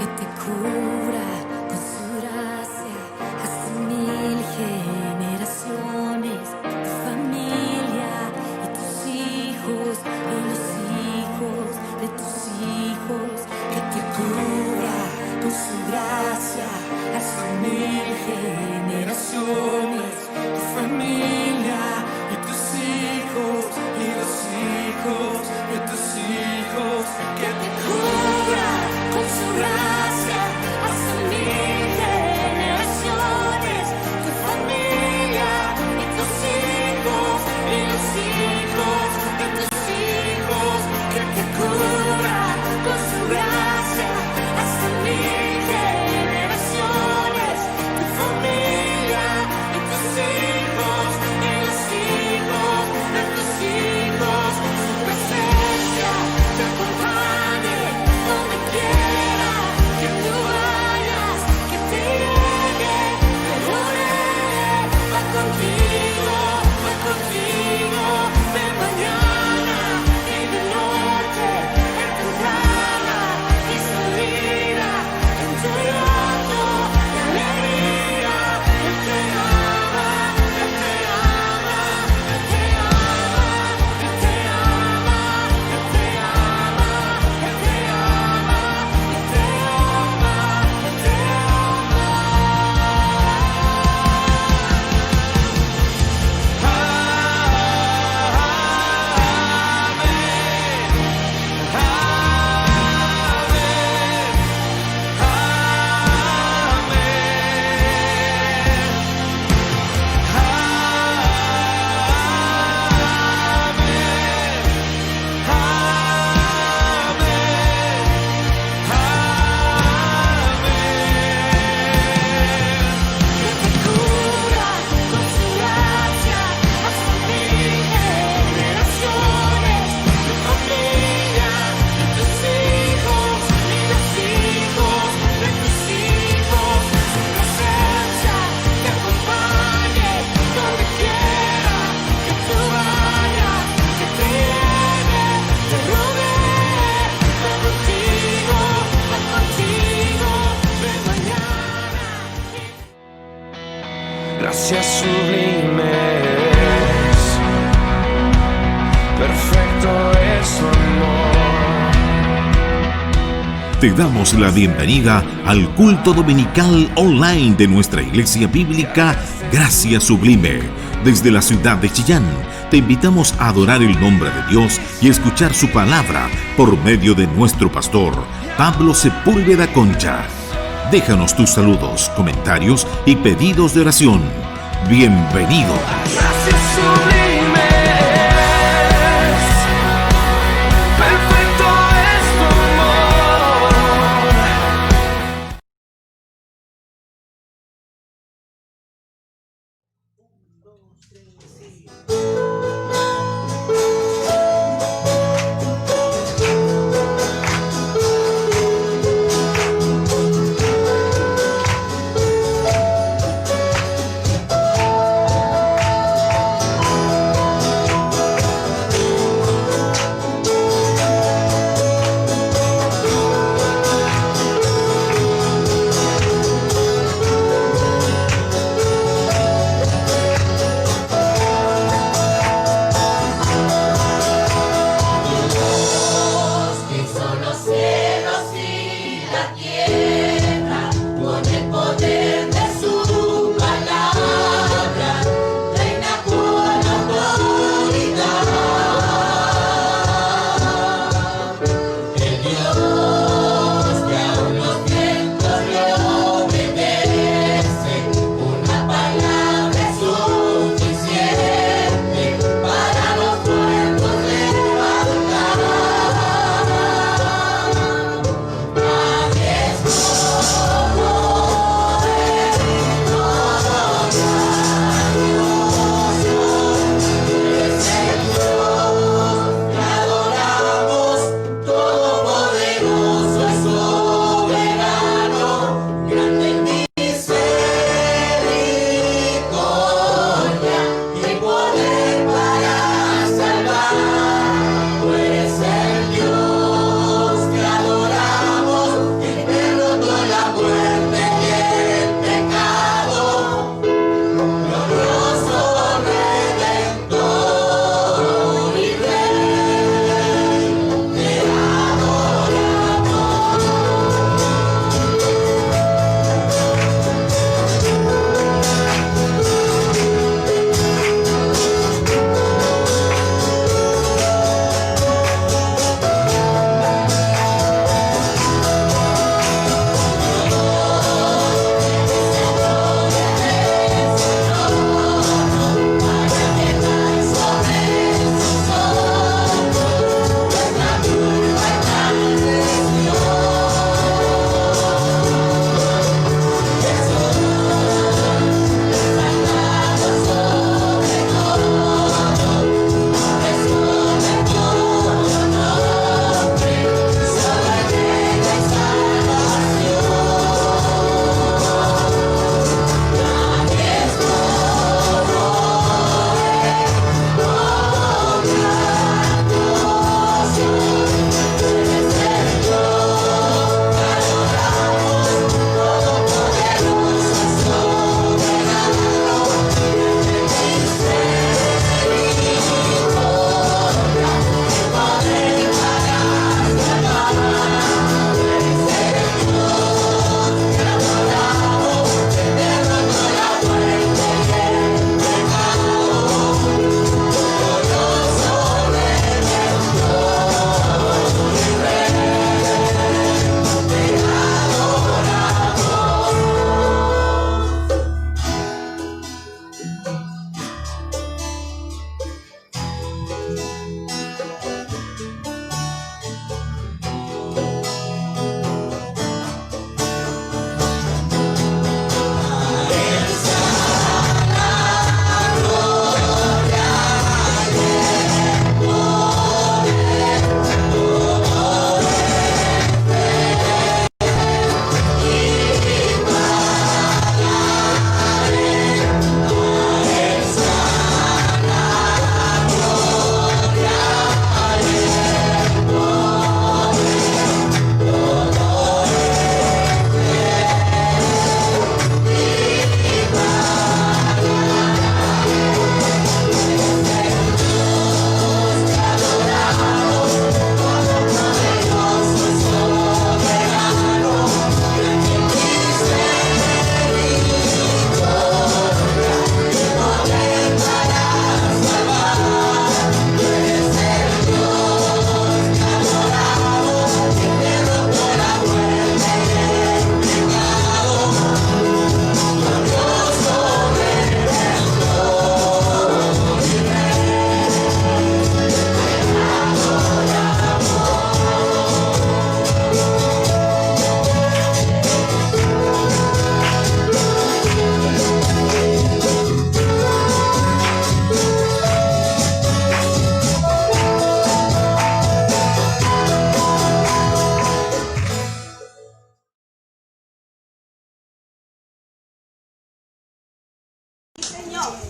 que te cubra con su gracia hasta 1000 generaciones, tu familia y tus hijos y los hijos de tus hijos, que te cubra con su gracia hasta 1000 generaciones, tu familia y tus hijos y los hijos de tus hijos, que te cubra con su gracia hasta 1000 generaciones, tu familia y tus hijos y los hijos de tus hijos, que te cubra con su gracia hasta 1000 generaciones, tu familia y tus hijos y los hijos de tus hijos, su presencia te acompañe donde quiera que tú vayas, que te llegue, te rodee, va contigo, de mañana y de noche, en tu entrada y salida, en tu llanto y alegría. Él te ama, Él te ama, Él te ama, Él te ama, Él te ama, Él te ama, Él te ama, Él te cubra con su gracia hasta 1000 generaciones, tu familia y tus hijos y los hijos de tus hijos, su presencia te acompañe donde quiera que tú vayas, que te llegue, te rodee, va contigo, de mañana. Gracias sublimes, perfecto es su amor. Te damos la bienvenida al culto dominical online de nuestra iglesia bíblica Gracia Sublime. Desde la ciudad de Chillán, te invitamos a adorar el nombre de Dios y escuchar su palabra por medio de nuestro pastor, Pablo Sepúlveda Concha. Déjanos tus saludos, comentarios y pedidos de oración. Bienvenido. Gracias sublimes, perfecto es tu amor.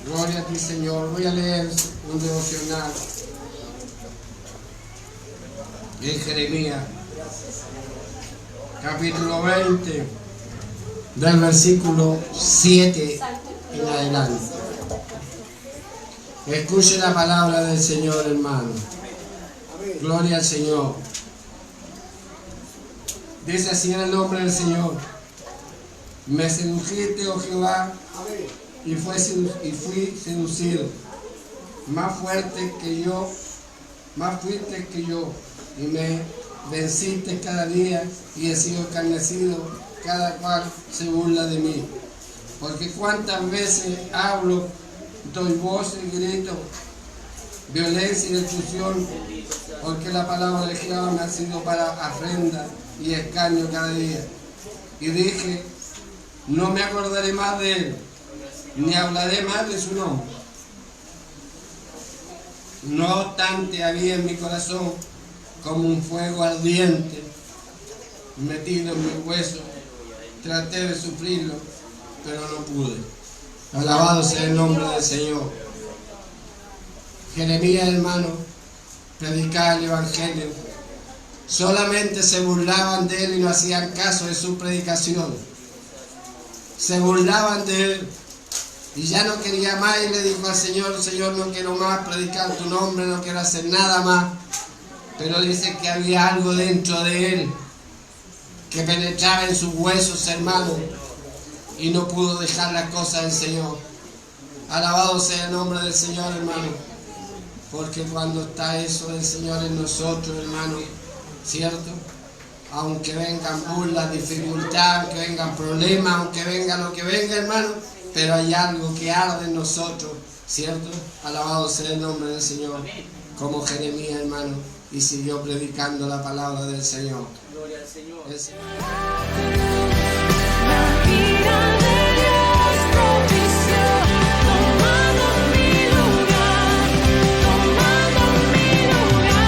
Gloria a ti, Señor. Voy a leer un devocional en Jeremías, capítulo 20, del versículo 7 en adelante. Escuche la palabra del Señor, hermano. Gloria al Señor. Dice así en el nombre del Señor: me sedujiste, oh Jehová, y fui seducido. Más fuerte que yo, más fuiste que yo, y me venciste cada día, y he sido escarnecido, cada cual se burla de mí. Porque cuántas veces hablo, doy voz y grito, violencia y destrucción, porque la palabra de Jehová me ha sido para afrenta y escarnio cada día. Y dije, no me acordaré más de él, ni hablaré más de su nombre. No obstante, había en mi corazón como un fuego ardiente metido en mis huesos. Traté de sufrirlo, pero no pude. Alabado sea el nombre del Señor. Jeremías, hermano, predicaba el Evangelio. Solamente se burlaban de él y no hacían caso de su predicación. Se burlaban de él y ya no quería más, y le dijo al Señor: Señor, no quiero más predicar tu nombre, no quiero hacer nada más. Pero dice que había algo dentro de él que penetraba en sus huesos, hermano, y no pudo dejar las cosas del Señor. Alabado sea el nombre del Señor, hermano, porque cuando está eso del Señor en nosotros, hermano, ¿cierto? Aunque vengan burlas, dificultades, aunque vengan problemas, aunque venga lo que venga, hermano, pero hay algo que arde en nosotros, ¿cierto? Alabado sea el nombre del Señor, como Jeremías, hermano, y siguió predicando la palabra del Señor. Gloria al Señor. La ira de Dios propició, tomando mi lugar, tomando mi lugar.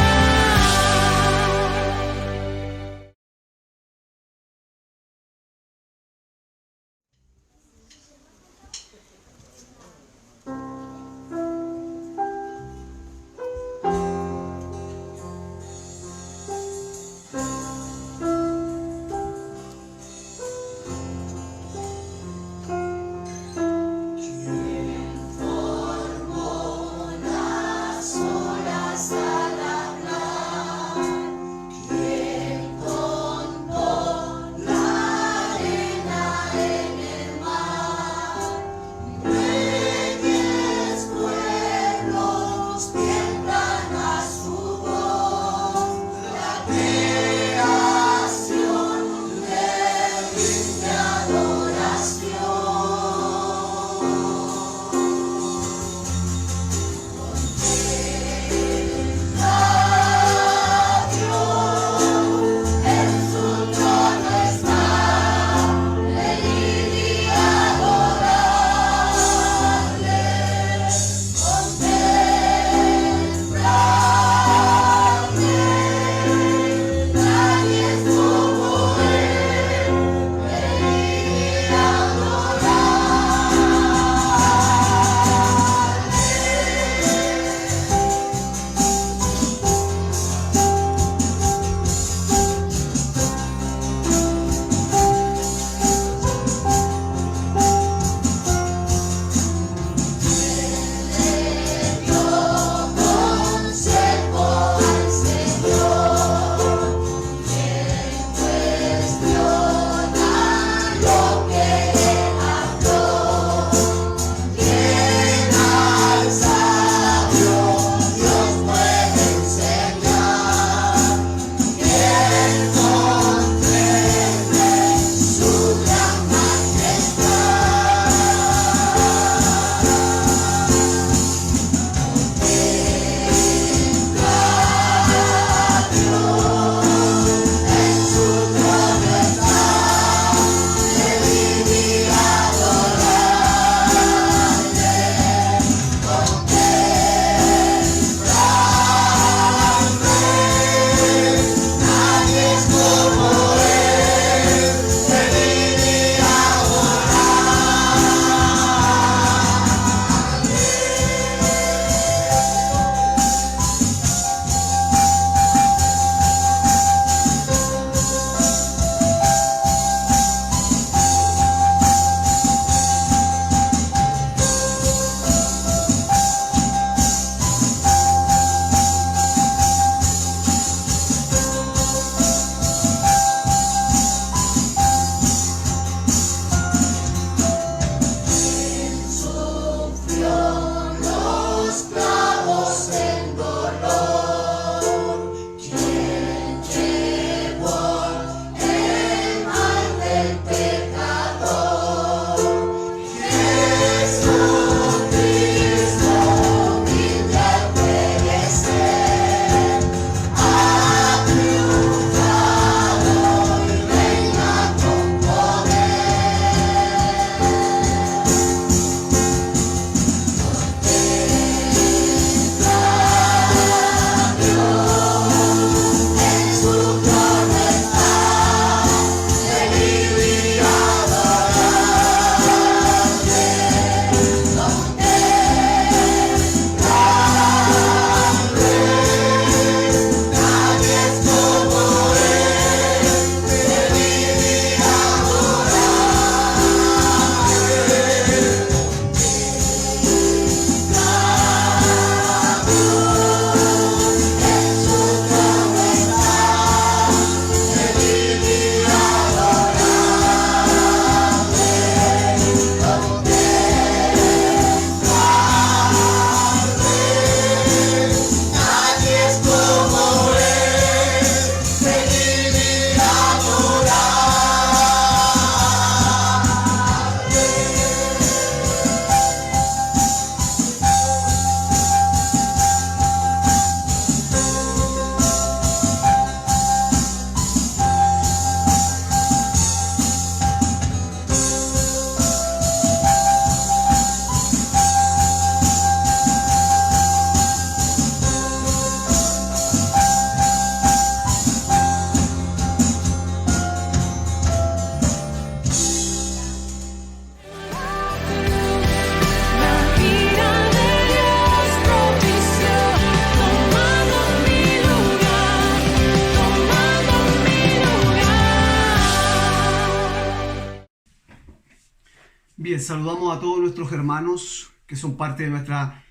Bien, saludamos a todos nuestros hermanos que son parte de nuestra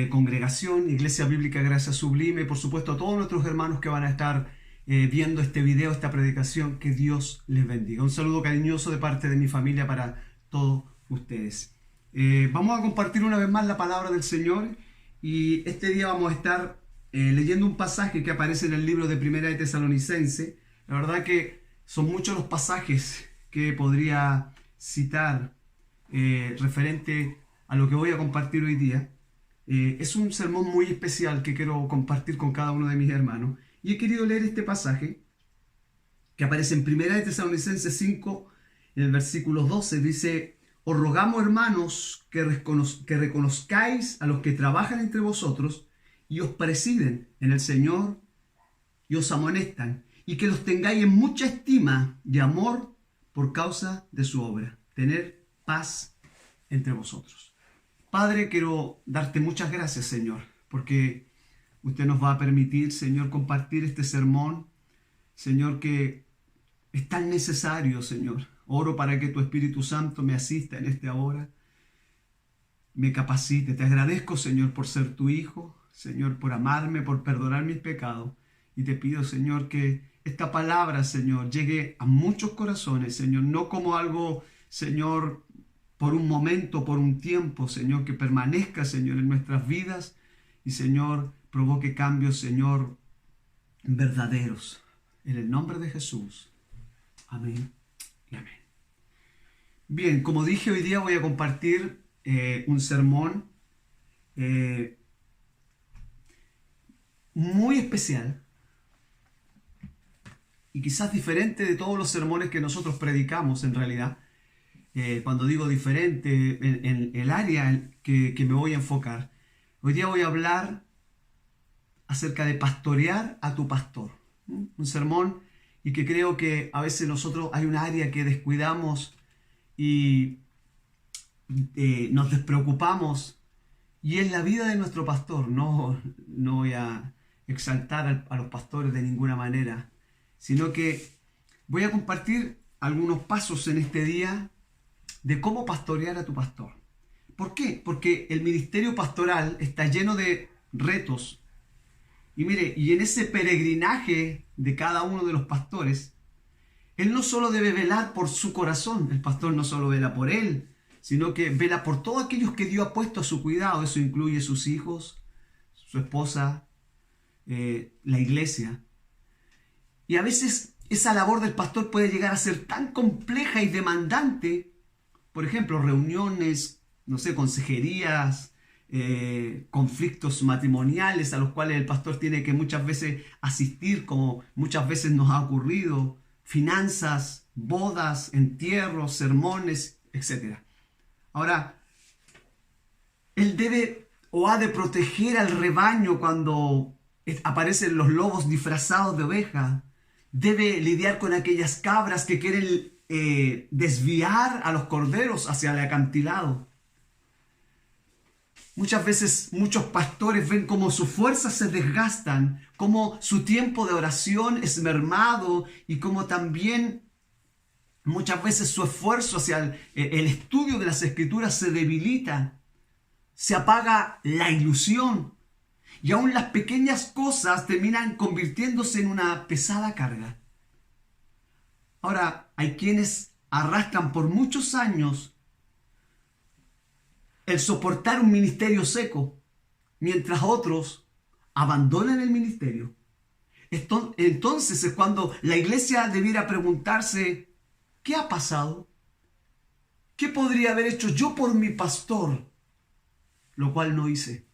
congregación, Iglesia Bíblica Gracia Sublime, por supuesto a todos nuestros hermanos que van a estar viendo este video, esta predicación, que Dios les bendiga. Un saludo cariñoso de parte de mi familia para todos ustedes. Vamos a compartir una vez más la palabra del Señor y este día vamos a estar leyendo un pasaje que aparece en el libro de Primera de Tesalonicense. La verdad que son muchos los pasajes que podría citar referente a lo que voy a compartir hoy día. Es un sermón muy especial que quiero compartir con cada uno de mis hermanos y he querido leer este pasaje que aparece en 1 de Tesalonicenses 5 en el versículo 12. Dice: os rogamos, hermanos, que reconozcáis a los que trabajan entre vosotros y os presiden en el Señor y os amonestan, y que los tengáis en mucha estima y amor por causa de su obra. Tener paz entre vosotros. Padre, quiero darte muchas gracias, Señor, porque usted nos va a permitir, Señor, compartir este sermón, Señor, que es tan necesario, Señor. Oro para que tu Espíritu Santo me asista en esta hora, me capacite. Te agradezco, Señor, por ser tu Hijo, Señor, por amarme, por perdonar mis pecados. Y te pido, Señor, que esta palabra, Señor, llegue a muchos corazones, Señor, no como algo, Señor, por un momento, por un tiempo, Señor, que permanezca, Señor, en nuestras vidas y, Señor, provoque cambios, Señor, verdaderos. En el nombre de Jesús. Amén y amén. Bien, como dije, hoy día voy a compartir un sermón muy especial y quizás diferente de todos los sermones que nosotros predicamos en realidad. Cuando digo diferente, en el área que me voy a enfocar. Hoy día voy a hablar acerca de pastorear a tu pastor. Un sermón y que creo que a veces nosotros hay un área que descuidamos y nos despreocupamos, y es la vida de nuestro pastor. No voy a exaltar a los pastores de ninguna manera, sino que voy a compartir algunos pasos en este día de cómo pastorear a tu pastor. ¿Por qué? Porque el ministerio pastoral está lleno de retos. Y mire, y en ese peregrinaje de cada uno de los pastores, él no solo debe velar por su corazón, el pastor no solo vela por él, sino que vela por todos aquellos que Dios ha puesto a su cuidado. Eso incluye sus hijos, su esposa, la iglesia. Y a veces esa labor del pastor puede llegar a ser tan compleja y demandante. Por ejemplo, reuniones, consejerías, conflictos matrimoniales a los cuales el pastor tiene que muchas veces asistir, como muchas veces nos ha ocurrido, finanzas, bodas, entierros, sermones, etc. Ahora, él debe o ha de proteger al rebaño cuando aparecen los lobos disfrazados de oveja. Debe lidiar con aquellas cabras que quieren desviar a los corderos hacia el acantilado. Muchas veces muchos pastores ven cómo sus fuerzas se desgastan, cómo su tiempo de oración es mermado y cómo también muchas veces su esfuerzo hacia el estudio de las Escrituras se debilita, se apaga la ilusión y aún las pequeñas cosas terminan convirtiéndose en una pesada carga. Ahora, hay quienes arrastran por muchos años el soportar un ministerio seco, mientras otros abandonan el ministerio. Entonces es cuando la iglesia debiera preguntarse: ¿qué ha pasado? ¿Qué podría haber hecho yo por mi pastor? Lo cual no hice.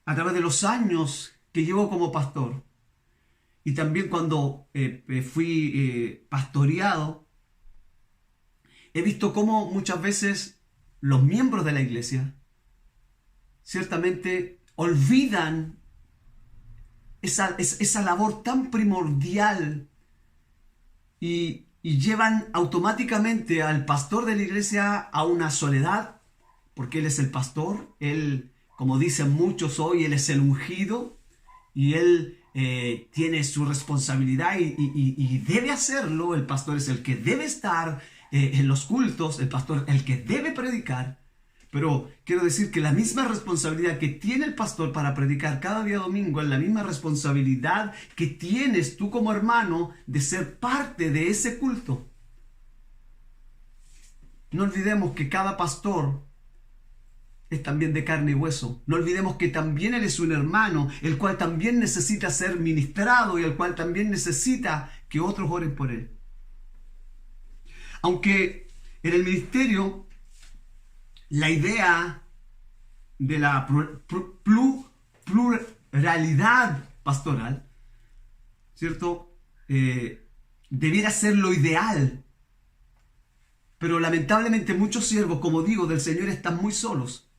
A través de los años que llevo como pastor, y también cuando fui pastoreado, he visto cómo muchas veces los miembros de la iglesia ciertamente olvidan esa labor tan primordial y llevan automáticamente al pastor de la iglesia a una soledad, porque él es el pastor, él, como dicen muchos hoy, él es el ungido y él tiene su responsabilidad y debe hacerlo. El pastor es el que debe estar en los cultos, el pastor el que debe predicar. Pero quiero decir que la misma responsabilidad que tiene el pastor para predicar cada día domingo es la misma responsabilidad que tienes tú como hermano de ser parte de ese culto. No olvidemos que cada pastor es también de carne y hueso. No olvidemos que también él es un hermano, el cual también necesita ser ministrado y el cual también necesita que otros oren por él. Aunque en el ministerio la idea de la pluralidad pastoral, ¿cierto? Debiera ser lo ideal. Pero lamentablemente muchos siervos, como digo, del Señor están muy solos.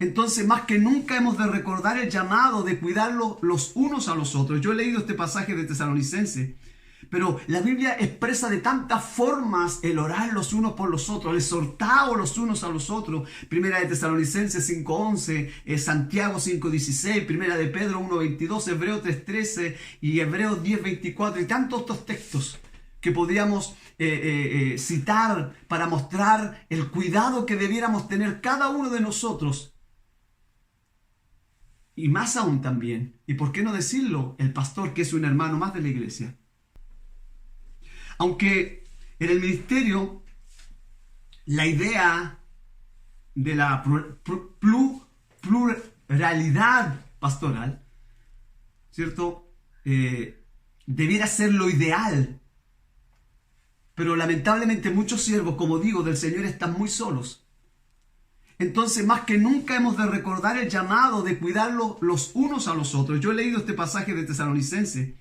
Entonces, más que nunca hemos de recordar el llamado de cuidarlos los unos a los otros. Yo he leído este pasaje de Tesalonicenses, pero la Biblia expresa de tantas formas el orar los unos por los otros, el exhortar los unos a los otros. Primera de Tesalonicenses 5:11, Santiago 5:16, Primera de Pedro 1:22, Hebreos 3:13 y Hebreos 10:24 y tantos otros textos que podríamos citar para mostrar el cuidado que debiéramos tener cada uno de nosotros. Y más aún también, y por qué no decirlo, el pastor, que es un hermano más de la iglesia. Aunque en el ministerio la idea de la pluralidad pastoral, ¿cierto? Debiera ser lo ideal. Pero lamentablemente muchos siervos, como digo, del Señor están muy solos. Entonces, más que nunca hemos de recordar el llamado de cuidarlos los unos a los otros. Yo he leído este pasaje de Tesalonicenses,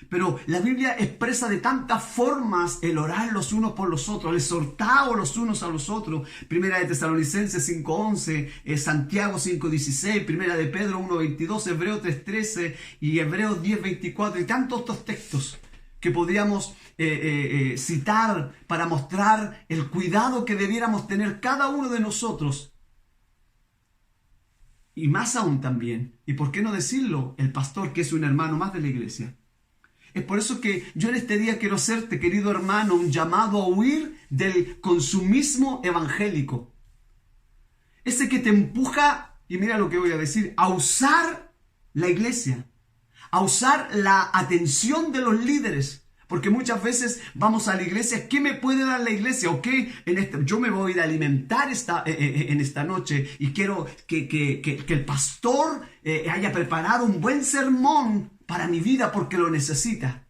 pero la Biblia expresa de tantas formas el orar los unos por los otros, el exhortar los unos a los otros. Primera de Tesalonicenses 5:11, Santiago 5:16, Primera de Pedro 1:22, Hebreos 3:13 y Hebreos 10:24 y tantos otros textos que podríamos citar para mostrar el cuidado que debiéramos tener cada uno de nosotros. Y más aún también, y por qué no decirlo, el pastor, que es un hermano más de la iglesia. Es por eso que yo en este día quiero hacerte, querido hermano, un llamado a huir del consumismo evangélico. Ese que te empuja, y mira lo que voy a decir, a usar la iglesia, a usar la atención de los líderes. Porque muchas veces vamos a la iglesia, ¿qué me puede dar la iglesia? Ok, yo me voy a ir a alimentar en esta noche y quiero que el pastor haya preparado un buen sermón para mi vida porque lo necesita.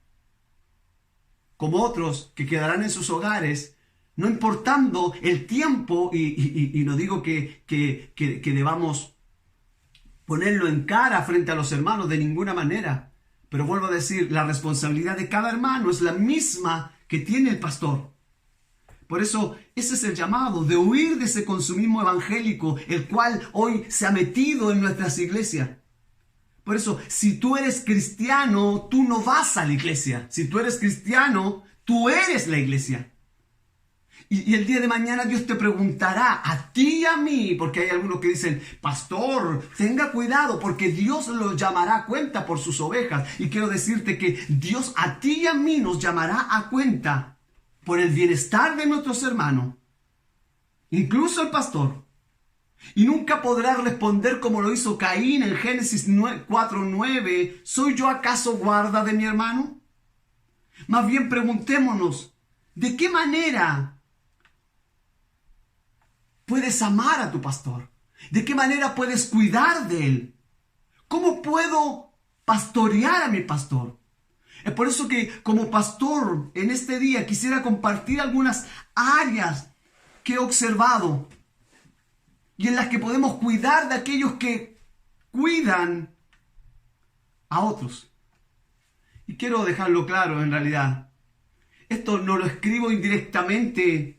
Como otros que quedarán en sus hogares, no importando el tiempo, y no digo que debamos ponerlo en cara frente a los hermanos de ninguna manera. Pero vuelvo a decir, la responsabilidad de cada hermano es la misma que tiene el pastor. Por eso, ese es el llamado de huir de ese consumismo evangélico, el cual hoy se ha metido en nuestras iglesias. Por eso, si tú eres cristiano, tú no vas a la iglesia. Si tú eres cristiano, tú eres la iglesia. Y el día de mañana Dios te preguntará a ti y a mí, porque hay algunos que dicen, pastor, tenga cuidado, porque Dios los llamará a cuenta por sus ovejas. Y quiero decirte que Dios a ti y a mí nos llamará a cuenta por el bienestar de nuestros hermanos, incluso el pastor. Y nunca podrá responder como lo hizo Caín en Génesis 4:9, ¿soy yo acaso guarda de mi hermano? Más bien preguntémonos, ¿de qué manera puedes amar a tu pastor? ¿De qué manera puedes cuidar de él? ¿Cómo puedo pastorear a mi pastor? Es por eso que como pastor en este día quisiera compartir algunas áreas que he observado y en las que podemos cuidar de aquellos que cuidan a otros. Y quiero dejarlo claro en realidad. Esto no lo escribo indirectamente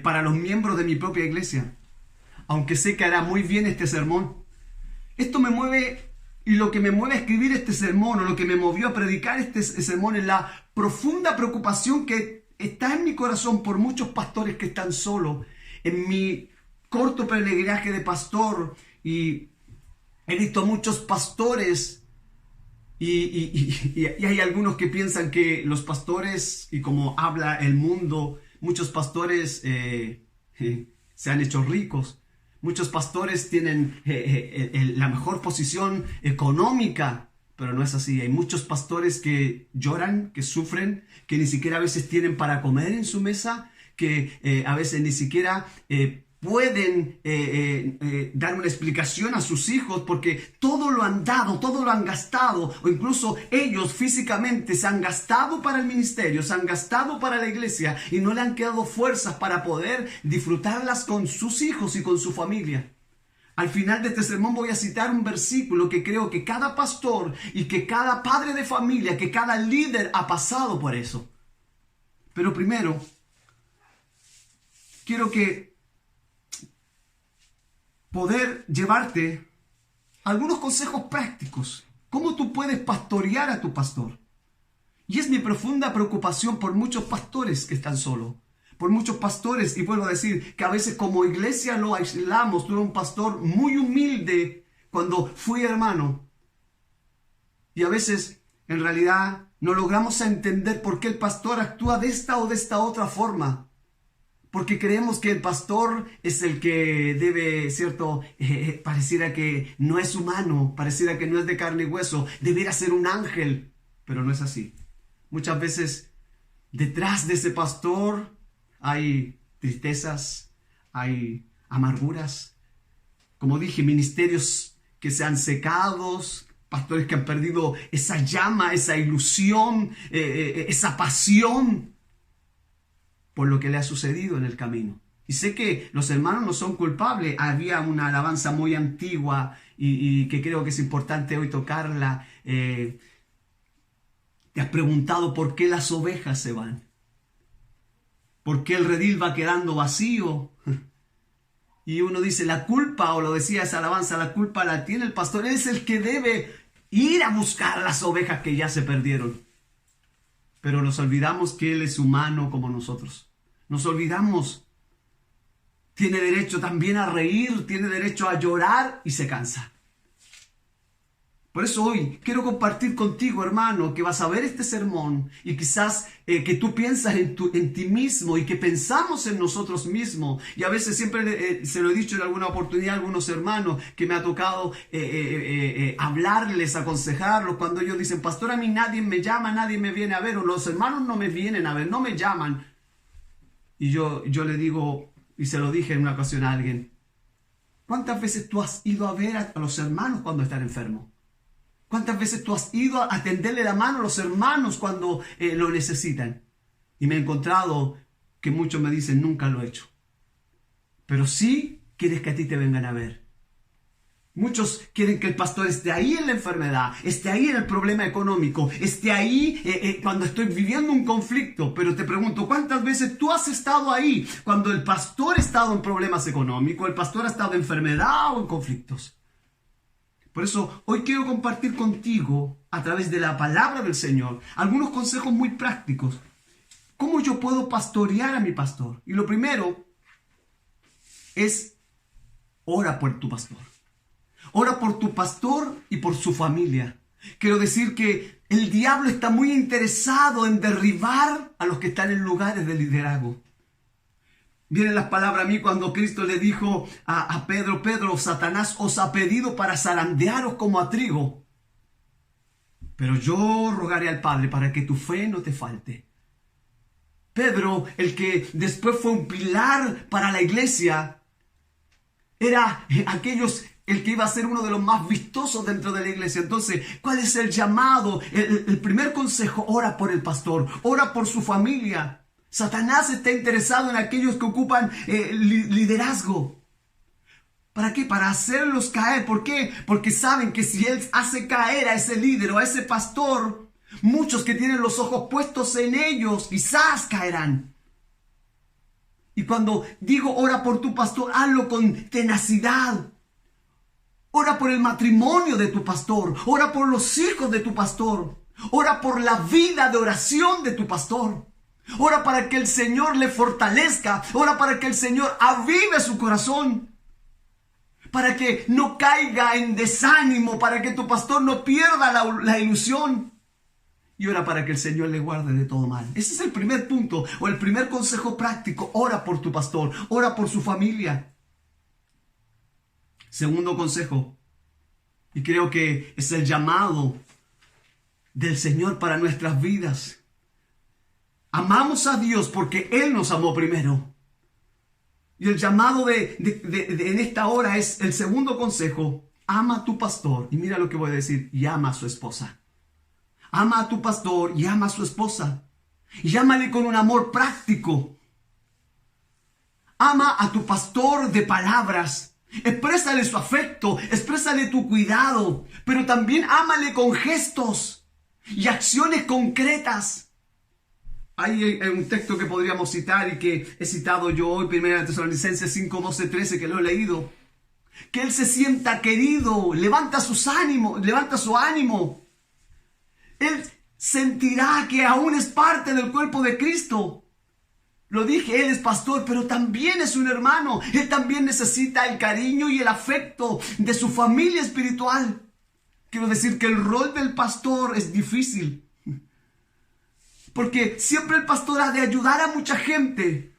para los miembros de mi propia iglesia, aunque sé que hará muy bien este sermón. Esto me mueve, y lo que me mueve a escribir este sermón, o lo que me movió a predicar este sermón, es la profunda preocupación que está en mi corazón por muchos pastores que están solos. En mi corto peregrinaje de pastor, y he visto a muchos pastores Y hay algunos que piensan que los pastores, y como habla el mundo, muchos pastores se han hecho ricos. Muchos pastores tienen la mejor posición económica, pero no es así. Hay muchos pastores que lloran, que sufren, que ni siquiera a veces tienen para comer en su mesa, que a veces ni siquiera pueden dar una explicación a sus hijos porque todo lo han dado, todo lo han gastado, o incluso ellos físicamente se han gastado para el ministerio, se han gastado para la iglesia y no le han quedado fuerzas para poder disfrutarlas con sus hijos y con su familia. Al final de este sermón voy a citar un versículo que creo que cada pastor y que cada padre de familia, que cada líder ha pasado por eso. Pero primero, quiero que poder llevarte algunos consejos prácticos. ¿Cómo tú puedes pastorear a tu pastor? Y es mi profunda preocupación por muchos pastores que están solos. Por muchos pastores, y vuelvo a decir que a veces como iglesia lo aislamos. Tuve un pastor muy humilde cuando fui hermano. Y a veces, en realidad, no logramos entender por qué el pastor actúa de esta o de esta otra forma. Porque creemos que el pastor es el que debe, ¿cierto? Pareciera que no es humano, pareciera que no es de carne y hueso, debiera ser un ángel, pero no es así. Muchas veces detrás de ese pastor hay tristezas, hay amarguras, como dije, ministerios que se han secado, pastores que han perdido esa llama, esa ilusión, esa pasión por lo que le ha sucedido en el camino. Y sé que los hermanos no son culpables. Había una alabanza muy antigua y que creo que es importante hoy tocarla. Te has preguntado por qué las ovejas se van. ¿Por qué el redil va quedando vacío? Y uno dice, la culpa, o lo decía esa alabanza, la culpa la tiene el pastor. Él es el que debe ir a buscar las ovejas que ya se perdieron. Pero nos olvidamos que Él es humano como nosotros. Nos olvidamos. Tiene derecho también a reír, tiene derecho a llorar y se cansa. Por eso hoy quiero compartir contigo, hermano, que vas a ver este sermón y quizás que tú piensas en ti mismo y que pensamos en nosotros mismos. Y a veces siempre se lo he dicho en alguna oportunidad a algunos hermanos que me ha tocado hablarles, aconsejarlos cuando ellos dicen, pastor, a mí nadie me llama, nadie me viene a ver, o los hermanos no me vienen a ver, no me llaman. Y yo le digo, y se lo dije en una ocasión a alguien, ¿cuántas veces tú has ido a ver a los hermanos cuando están enfermos? ¿Cuántas veces tú has ido a tenderle la mano a los hermanos cuando lo necesitan? Y me he encontrado que muchos me dicen, nunca lo he hecho. Pero sí quieres que a ti te vengan a ver. Muchos quieren que el pastor esté ahí en la enfermedad, esté ahí en el problema económico, esté ahí cuando estoy viviendo un conflicto. Pero te pregunto, ¿cuántas veces tú has estado ahí cuando el pastor ha estado en problemas económicos, el pastor ha estado en enfermedad o en conflictos? Por eso hoy quiero compartir contigo, a través de la palabra del Señor, algunos consejos muy prácticos. ¿Cómo yo puedo pastorear a mi pastor? Y lo primero es, ora por tu pastor. Ora por tu pastor y por su familia. Quiero decir que el diablo está muy interesado en derribar a los que están en lugares de liderazgo. Vienen las palabras a mí cuando Cristo le dijo a Pedro, Pedro, Satanás os ha pedido para zarandearos como a trigo. Pero yo rogaré al Padre para que tu fe no te falte. Pedro, el que después fue un pilar para la iglesia, era el que iba a ser uno de los más vistosos dentro de la iglesia. Entonces, ¿cuál es el llamado? El primer consejo, ora por el pastor, ora por su familia. Satanás está interesado en aquellos que ocupan liderazgo. ¿Para qué? Para hacerlos caer. ¿Por qué? Porque saben que si él hace caer a ese líder o a ese pastor, muchos que tienen los ojos puestos en ellos quizás caerán. Y cuando digo ora por tu pastor, hazlo con tenacidad. Ora por el matrimonio de tu pastor. Ora por los hijos de tu pastor. Ora por la vida de oración de tu pastor. Ora para que el Señor le fortalezca. Ora para que el Señor avive su corazón. para que no caiga en desánimo, para que tu pastor no pierda la ilusión. Y ora para que el Señor le guarde de todo mal. Ese es el primer punto, o el primer consejo práctico. Ora por tu pastor, ora por su familia. Segundo consejo, y creo que es el llamado del Señor para nuestras vidas. Amamos a Dios porque Él nos amó primero. Y el llamado en esta hora es el segundo consejo. Ama a tu pastor. Y mira lo que voy a decir. Y ama a su esposa. Ama a tu pastor y ama a su esposa. Y llámale con un amor práctico. Ama a tu pastor de palabras. Exprésale su afecto. Exprésale tu cuidado. Pero también ámale con gestos y acciones concretas. Hay un texto que podríamos citar y que he citado yo hoy, 1 Tesalonicenses 5, 12, 13, que lo he leído. Que él se sienta querido, levanta su ánimo. Él sentirá que aún es parte del cuerpo de Cristo. Lo dije, él es pastor, pero también es un hermano. Él también necesita el cariño y el afecto de su familia espiritual. Quiero decir que el rol del pastor es difícil. Porque siempre el pastor ha de ayudar a mucha gente.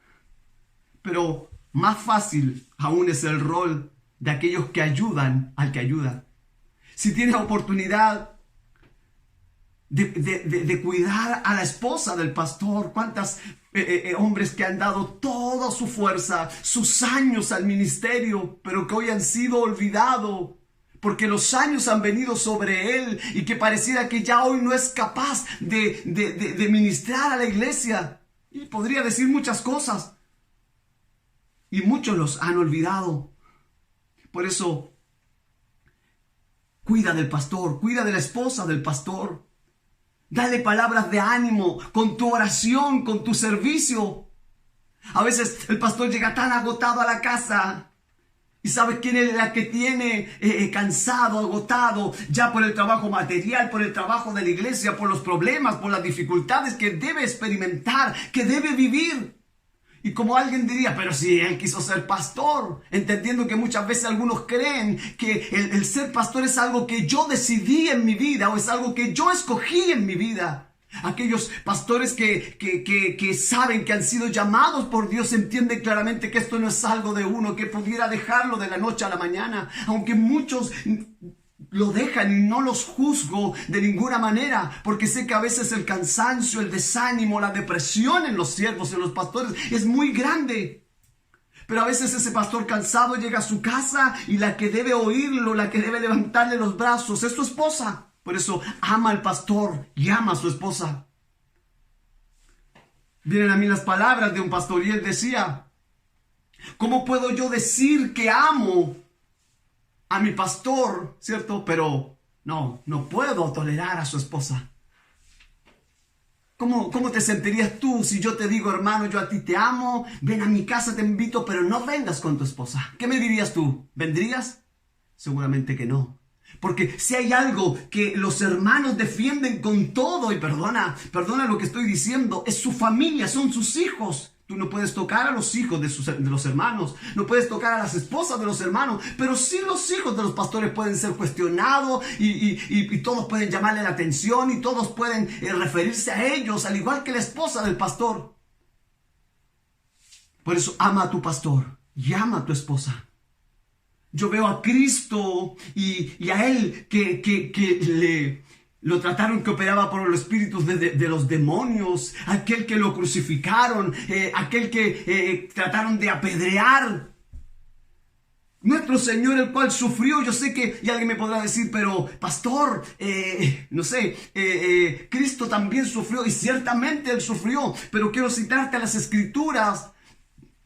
Pero más fácil aún es el rol de aquellos que ayudan al que ayuda. Si tienes oportunidad de cuidar a la esposa del pastor, cuántos hombres que han dado toda su fuerza, sus años al ministerio, pero que hoy han sido olvidados. Porque los años han venido sobre él y que pareciera que ya hoy no es capaz de ministrar a la iglesia. Y podría decir muchas cosas. Y muchos los han olvidado. Por eso, cuida del pastor, cuida de la esposa del pastor. Dale palabras de ánimo con tu oración, con tu servicio. A veces el pastor llega tan agotado a la casa. ¿Y sabes quién es la que tiene cansado, agotado, ya por el trabajo material, por el trabajo de la iglesia, por los problemas, por las dificultades que debe experimentar, que debe vivir? Y como alguien diría, pero si él quiso ser pastor, entendiendo que muchas veces algunos creen que el ser pastor es algo que yo decidí en mi vida o es algo que yo escogí en mi vida. Aquellos pastores que saben que han sido llamados por Dios entienden claramente que esto no es algo de uno que pudiera dejarlo de la noche a la mañana, aunque muchos lo dejan y no los juzgo de ninguna manera, porque sé que a veces el cansancio, el desánimo, la depresión en los siervos, en los pastores es muy grande. Pero a veces ese pastor cansado llega a su casa y la que debe oírlo, la que debe levantarle los brazos es su esposa. Por eso ama al pastor y ama a su esposa. Vienen a mí las palabras de un pastor y él decía, ¿cómo puedo yo decir que amo a mi pastor, cierto? Pero no puedo tolerar a su esposa. ¿Cómo te sentirías tú si yo te digo, hermano, yo a ti te amo, ven a mi casa, te invito, pero no vengas con tu esposa? ¿Qué me dirías tú? ¿Vendrías? Seguramente que no. Porque si hay algo que los hermanos defienden con todo, y perdona lo que estoy diciendo, es su familia, son sus hijos. Tú no puedes tocar a los hijos de los hermanos, no puedes tocar a las esposas de los hermanos, pero sí los hijos de los pastores pueden ser cuestionados y todos pueden llamarle la atención y todos pueden referirse a ellos, al igual que la esposa del pastor. Por eso ama a tu pastor y ama a tu esposa. Yo veo a Cristo y a Él que lo trataron, que operaba por los espíritus de los demonios, aquel que lo crucificaron, aquel que trataron de apedrear. Nuestro Señor, el cual sufrió. Yo sé que, y alguien me podrá decir, pero pastor, Cristo también sufrió, y ciertamente Él sufrió, pero quiero citarte a las Escrituras.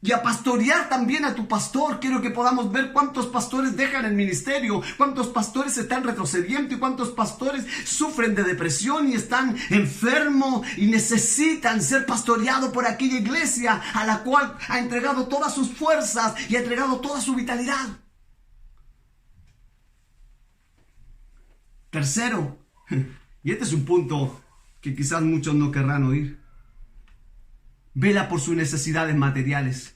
Y a pastorear también a tu pastor. Quiero que podamos ver cuántos pastores dejan el ministerio, cuántos pastores están retrocediendo y cuántos pastores sufren de depresión y están enfermos y necesitan ser pastoreados por aquella iglesia a la cual ha entregado todas sus fuerzas y ha entregado toda su vitalidad. Tercero, y este es un punto que quizás muchos no querrán oír: vela por sus necesidades materiales.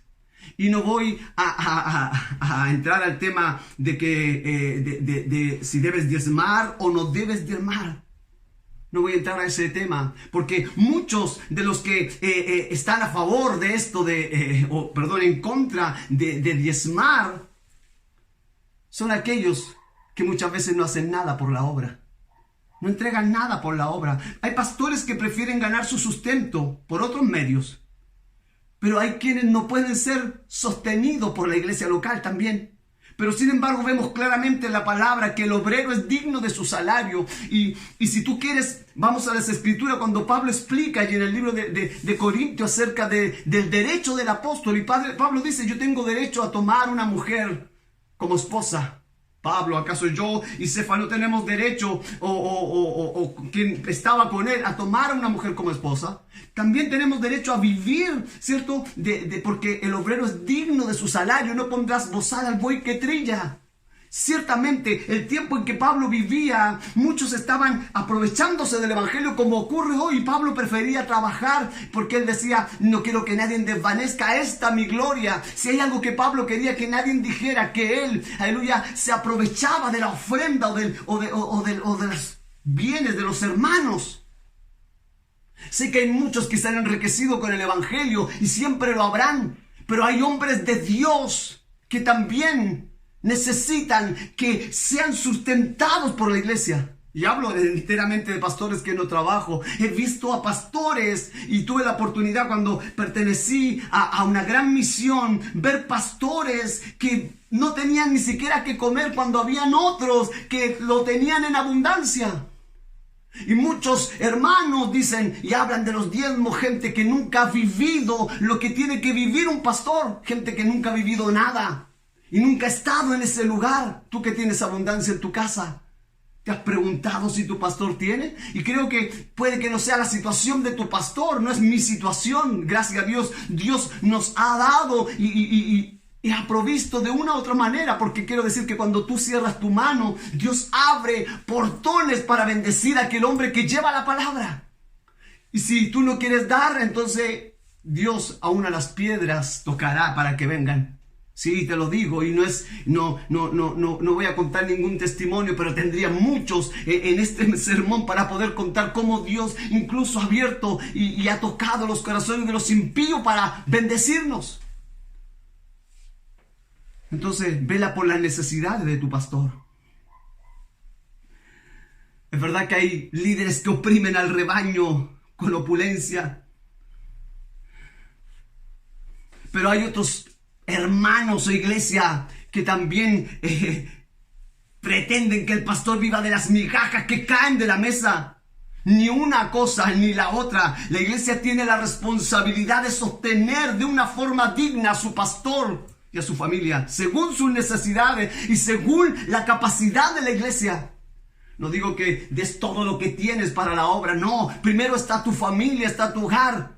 Y no voy a entrar al tema de que de si debes diezmar o no debes diezmar. No voy a entrar a ese tema, porque muchos de los que están a favor de esto, en contra de diezmar, son aquellos que muchas veces no hacen nada por la obra. No entregan nada por la obra. Hay pastores que prefieren ganar su sustento por otros medios, pero hay quienes no pueden ser sostenidos por la iglesia local también. Pero sin embargo vemos claramente en la palabra que el obrero es digno de su salario. Y si tú quieres, vamos a las escrituras cuando Pablo explica y en el libro de Corintios acerca del derecho del apóstol. Y Pablo dice, yo tengo derecho a tomar una mujer como esposa. Pablo, ¿acaso yo y Cefa no tenemos derecho o quien estaba con él a tomar a una mujer como esposa? También tenemos derecho a vivir, ¿cierto? Porque el obrero es digno de su salario. No pondrás bozal al buey que trilla. Ciertamente, el tiempo en que Pablo vivía, muchos estaban aprovechándose del evangelio como ocurre hoy. Pablo prefería trabajar porque él decía, no quiero que nadie desvanezca esta mi gloria. Si hay algo que Pablo quería que nadie dijera, que él, aleluya, se aprovechaba de la ofrenda o de los bienes de los hermanos. Sé que hay muchos que se han enriquecido con el evangelio y siempre lo habrán, pero hay hombres de Dios que también necesitan que sean sustentados por la iglesia. Y hablo enteramente de pastores que no trabajo. He visto a pastores y tuve la oportunidad cuando pertenecí a una gran misión, ver pastores que no tenían ni siquiera que comer cuando habían otros que lo tenían en abundancia. Y muchos hermanos dicen y hablan de los diezmos, gente que nunca ha vivido lo que tiene que vivir un pastor, gente que nunca ha vivido nada. Y nunca has estado en ese lugar. Tú que tienes abundancia en tu casa, ¿te has preguntado si tu pastor tiene? Y creo que puede que no sea la situación de tu pastor, no es mi situación. Gracias a Dios, Dios nos ha dado y ha provisto de una u otra manera. Porque quiero decir que cuando tú cierras tu mano, Dios abre portones para bendecir a aquel hombre que lleva la palabra. Y si tú no quieres dar, entonces Dios aún a las piedras tocará para que vengan. Sí, te lo digo, y no voy a contar ningún testimonio, pero tendría muchos en este sermón para poder contar cómo Dios incluso ha abierto y ha tocado los corazones de los impíos para bendecirnos. Entonces, vela por las necesidades de tu pastor. Es verdad que hay líderes que oprimen al rebaño con opulencia, pero hay otros hermanos o iglesia que también pretenden que el pastor viva de las migajas que caen de la mesa. Ni una cosa ni la otra. La iglesia tiene la responsabilidad de sostener de una forma digna a su pastor y a su familia, según sus necesidades y según la capacidad de la iglesia. No digo que des todo lo que tienes para la obra, no. Primero está tu familia, está tu hogar.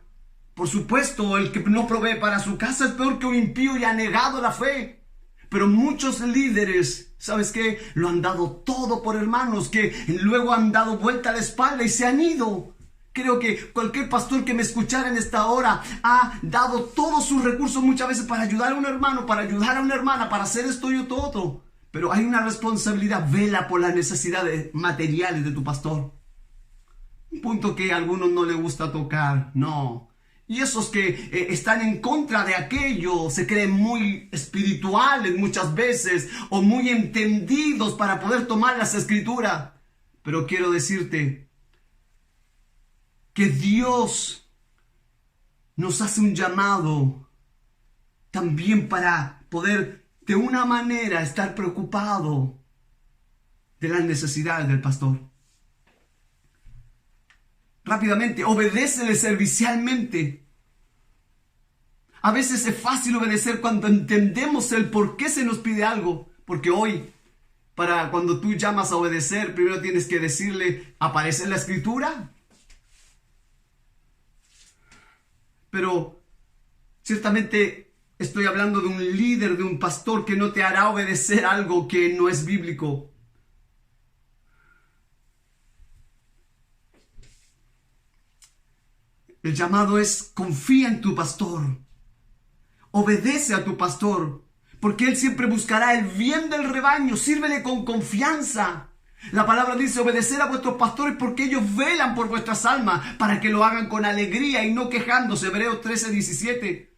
Por supuesto, el que no provee para su casa es peor que un impío y ha negado la fe. Pero muchos líderes, ¿sabes qué? Lo han dado todo por hermanos, que luego han dado vuelta a la espalda y se han ido. Creo que cualquier pastor que me escuchara en esta hora ha dado todos sus recursos muchas veces para ayudar a un hermano, para ayudar a una hermana, para hacer esto y otro. Pero hay una responsabilidad, vela por las necesidades materiales de tu pastor. Un punto que a algunos no les gusta tocar, no. Y esos que están en contra de aquello se creen muy espirituales muchas veces o muy entendidos para poder tomar las escrituras. Pero quiero decirte que Dios nos hace un llamado también para poder de una manera estar preocupado de las necesidades del pastor. Rápidamente, obedécele servicialmente. A veces es fácil obedecer cuando entendemos el por qué se nos pide algo. Porque hoy, para cuando tú llamas a obedecer, primero tienes que decirle, ¿aparece en la escritura? Pero ciertamente estoy hablando de un líder, de un pastor que no te hará obedecer algo que no es bíblico. El llamado es confía en tu pastor. Obedece a tu pastor, porque él siempre buscará el bien del rebaño. Sírvele con confianza. La palabra dice: obedecer a vuestros pastores porque ellos velan por vuestras almas, para que lo hagan con alegría y no quejándose. Hebreos 13:17.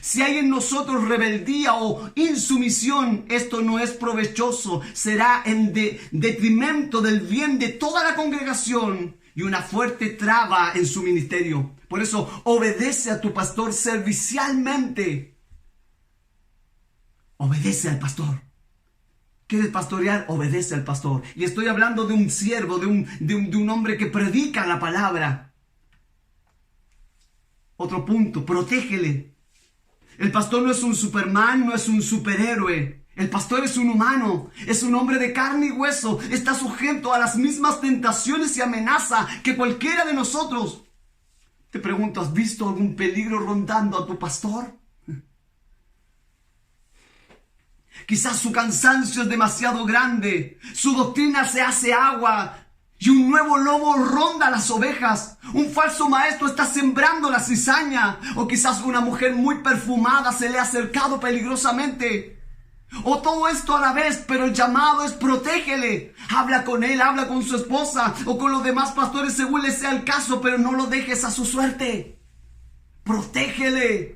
Si hay en nosotros rebeldía o insumisión, esto no es provechoso. Será en detrimento del bien de toda la congregación y una fuerte traba en su ministerio. Por eso, obedece a tu pastor servicialmente. Obedece al pastor. ¿Quieres pastorear? Obedece al pastor. Y estoy hablando de un siervo, de un hombre que predica la palabra. Otro punto: protégele. El pastor no es un Superman, no es un superhéroe. El pastor es un humano, es un hombre de carne y hueso. Está sujeto a las mismas tentaciones y amenazas que cualquiera de nosotros. Te pregunto, ¿has visto algún peligro rondando a tu pastor? Quizás su cansancio es demasiado grande, su doctrina se hace agua y un nuevo lobo ronda las ovejas. Un falso maestro está sembrando la cizaña, o quizás una mujer muy perfumada se le ha acercado peligrosamente. O todo esto a la vez, pero el llamado es: protégele. Habla con él, habla con su esposa o con los demás pastores según le sea el caso, pero no lo dejes a su suerte. Protégele.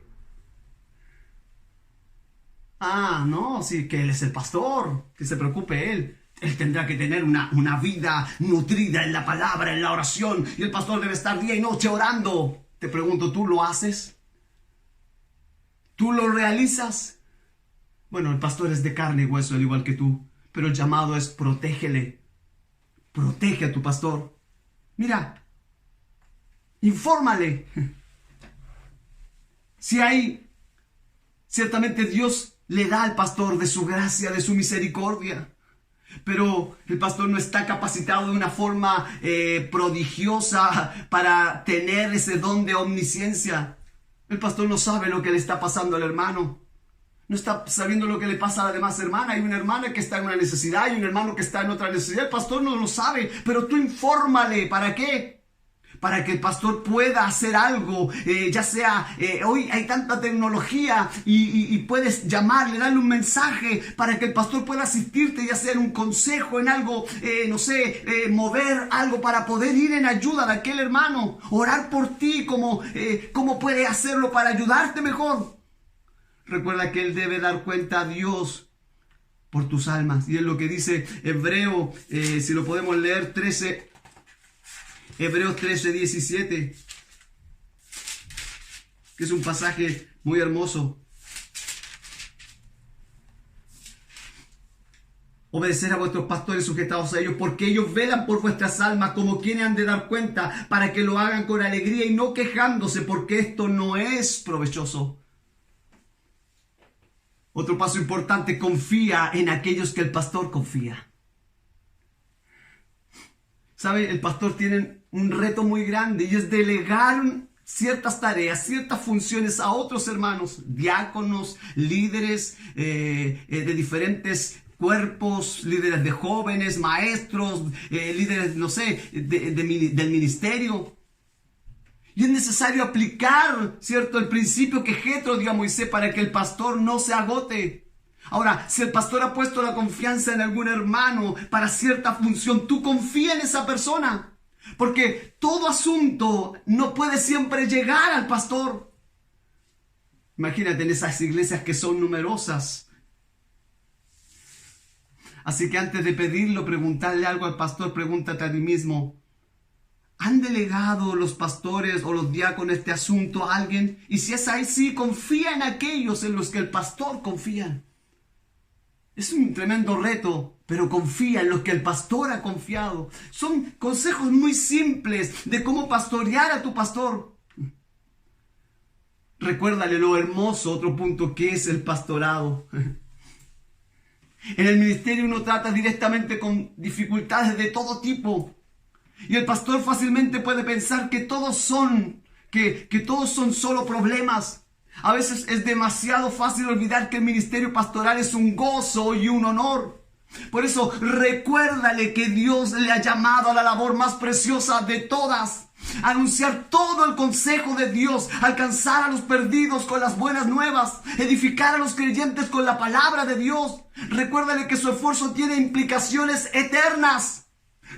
No, sí, que él es el pastor, que se preocupe él. Él tendrá que tener una vida nutrida en la palabra, en la oración, y el pastor debe estar día y noche orando. Te pregunto, ¿tú lo haces? ¿Tú lo realizas? Bueno, el pastor es de carne y hueso, al igual que tú, pero el llamado es: protégele. Protege a tu pastor. Mira, infórmale. Ciertamente Dios le da al pastor de su gracia, de su misericordia. Pero el pastor no está capacitado de una forma prodigiosa para tener ese don de omnisciencia. El pastor no sabe lo que le está pasando al hermano. No está sabiendo lo que le pasa a la demás hermana. Hay una hermana que está en una necesidad y un hermano que está en otra necesidad. El pastor no lo sabe, pero tú infórmale. ¿Para qué? Para que el pastor pueda hacer algo, ya sea, hoy hay tanta tecnología y puedes llamarle, darle un mensaje para que el pastor pueda asistirte, ya sea en un consejo, en algo, mover algo para poder ir en ayuda de aquel hermano, orar por ti, cómo puede hacerlo para ayudarte mejor. Recuerda que él debe dar cuenta a Dios por tus almas, y es lo que dice Hebreo, si lo podemos leer, Hebreos 13:17, que es un pasaje muy hermoso. Obedecer a vuestros pastores, sujetados a ellos, porque ellos velan por vuestras almas, como quienes han de dar cuenta, para que lo hagan con alegría y no quejándose, porque esto no es provechoso. Otro paso importante: confía en aquellos que el pastor confía. ¿Sabe? El pastor tiene un reto muy grande, y es delegar ciertas tareas, ciertas funciones a otros hermanos, diáconos, líderes de diferentes cuerpos, líderes de jóvenes, maestros, líderes, del ministerio. Y es necesario aplicar, ¿cierto?, el principio que Jetro dio a Moisés para que el pastor no se agote. Ahora, si el pastor ha puesto la confianza en algún hermano para cierta función, tú confía en esa persona, porque todo asunto no puede siempre llegar al pastor. Imagínate en esas iglesias que son numerosas. Así que antes de pedirlo, preguntarle algo al pastor, pregúntate a ti mismo: ¿han delegado los pastores o los diáconos este asunto a alguien? Y si es ahí, sí, confía en aquellos en los que el pastor confía. Es un tremendo reto, pero confía en los que el pastor ha confiado. Son consejos muy simples de cómo pastorear a tu pastor. Recuérdale lo hermoso, otro punto, que es el pastorado. En el ministerio uno trata directamente con dificultades de todo tipo. Y el pastor fácilmente puede pensar que todos son solo problemas. A veces es demasiado fácil olvidar que el ministerio pastoral es un gozo y un honor. Por eso recuérdale que Dios le ha llamado a la labor más preciosa de todas. anunciar todo el consejo de Dios, alcanzar a los perdidos con las buenas nuevas, edificar a los creyentes con la palabra de Dios. Recuérdale que su esfuerzo tiene implicaciones eternas.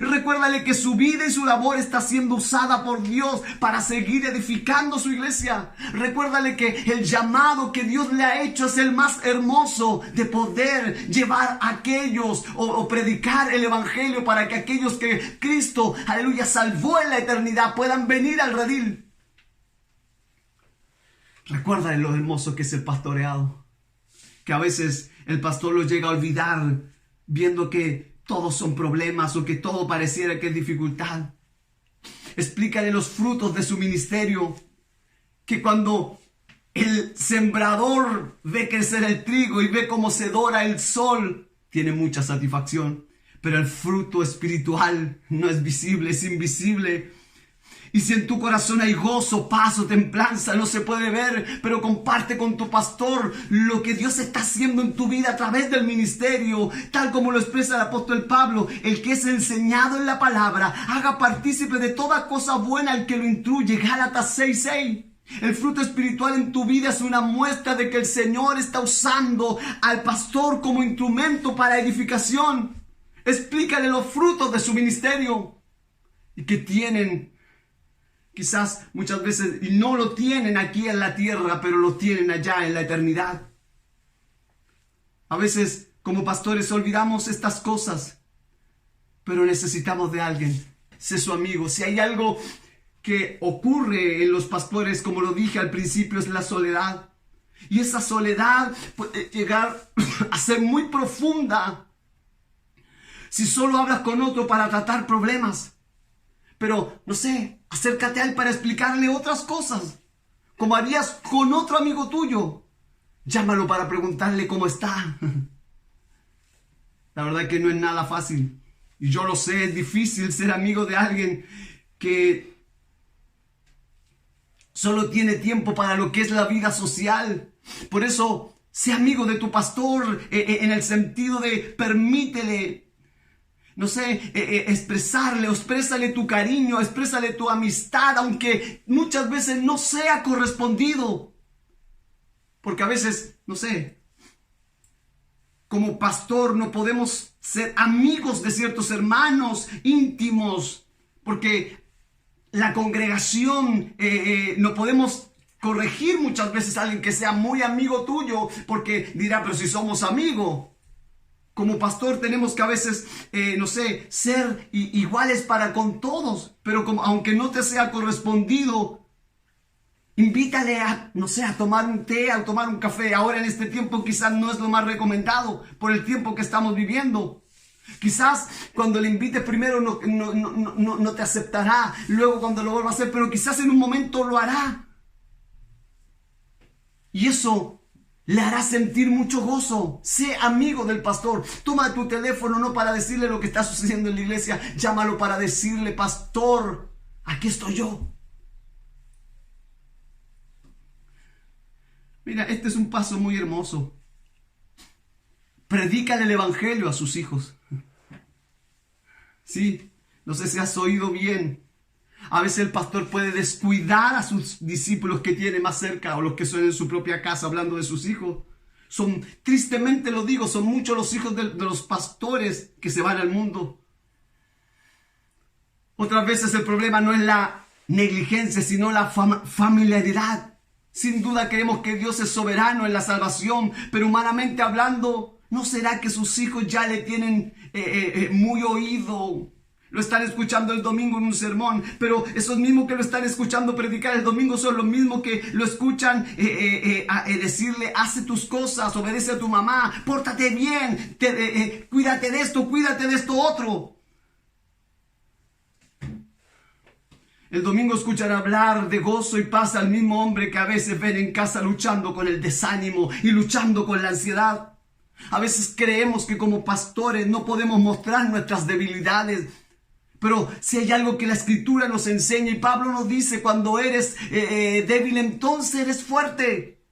Recuérdale que su vida y su labor está siendo usada por Dios para seguir edificando su iglesia. Recuérdale que el llamado que Dios le ha hecho es el más hermoso, de poder llevar a aquellos o predicar el evangelio para que aquellos que Cristo, aleluya, salvó en la eternidad puedan venir al redil. Recuérdale lo hermoso que es el pastoreado, que a veces el pastor lo llega a olvidar viendo que todos son problemas o que todo pareciera que es dificultad. Explícale los frutos de su ministerio, que cuando el sembrador ve crecer el trigo y ve cómo se dora el sol, tiene mucha satisfacción. Pero el fruto espiritual no es visible, es invisible. Y si en tu corazón hay gozo, paz o templanza, no se puede ver, pero comparte con tu pastor lo que Dios está haciendo en tu vida a través del ministerio, tal como lo expresa el apóstol Pablo: el que es enseñado en la palabra, haga partícipe de toda cosa buena el que lo instruye. Gálatas 6:6. El fruto espiritual en tu vida es una muestra de que el Señor está usando al pastor como instrumento para edificación. Explícale los frutos de su ministerio y que tienen, quizás muchas veces, y no lo tienen aquí en la tierra, pero lo tienen allá en la eternidad. A veces, como pastores, olvidamos estas cosas, pero necesitamos de alguien. Sé su amigo. Si hay algo que ocurre en los pastores, como lo dije al principio, es la soledad. Y esa soledad puede llegar a ser muy profunda si solo hablas con otro para tratar problemas. Pero, no sé, acércate a él para explicarle otras cosas, como harías con otro amigo tuyo. Llámalo para preguntarle cómo está. La verdad que no es nada fácil. Y yo lo sé, es difícil ser amigo de alguien que solo tiene tiempo para lo que es la vida social. Por eso, sé amigo de tu pastor en el sentido de permítele, no sé, exprésale tu cariño, exprésale tu amistad, aunque muchas veces no sea correspondido. Porque a veces, no sé, como pastor no podemos ser amigos de ciertos hermanos íntimos, porque la congregación no podemos corregir muchas veces a alguien que sea muy amigo tuyo, porque dirá, pero si somos amigos. Como pastor tenemos que a veces, no sé, ser iguales para con todos, pero aunque no te sea correspondido, invítale a, no sé, a tomar un té, a tomar un café. Ahora en este tiempo quizás no es lo más recomendado por el tiempo que estamos viviendo. Quizás cuando le invites primero no te aceptará, luego cuando lo vuelva a hacer, pero quizás en un momento lo hará. Y eso le hará sentir mucho gozo. Sé amigo del pastor. Toma tu teléfono no para decirle lo que está sucediendo en la iglesia. Llámalo para decirle: pastor, aquí estoy yo. Mira, este es un paso muy hermoso. Predícale el evangelio a sus hijos. Sí, no sé si has oído bien. A veces el pastor puede descuidar a sus discípulos que tiene más cerca, o los que son en su propia casa, hablando de sus hijos. Tristemente lo digo, son muchos los hijos de los pastores que se van al mundo. Otras veces el problema no es la negligencia, sino la familiaridad. Sin duda creemos que Dios es soberano en la salvación, pero humanamente hablando, ¿no será que sus hijos ya le tienen muy oído? Lo están escuchando el domingo en un sermón, pero esos mismos que lo están escuchando predicar el domingo son los mismos que lo escuchan decirle: hace tus cosas, obedece a tu mamá, pórtate bien, cuídate de esto otro. El domingo escuchan hablar de gozo y paz al mismo hombre que a veces ven en casa luchando con el desánimo y luchando con la ansiedad. A veces creemos que como pastores no podemos mostrar nuestras debilidades. Pero si hay algo que la Escritura nos enseña, y Pablo nos dice: cuando eres débil, entonces eres fuerte.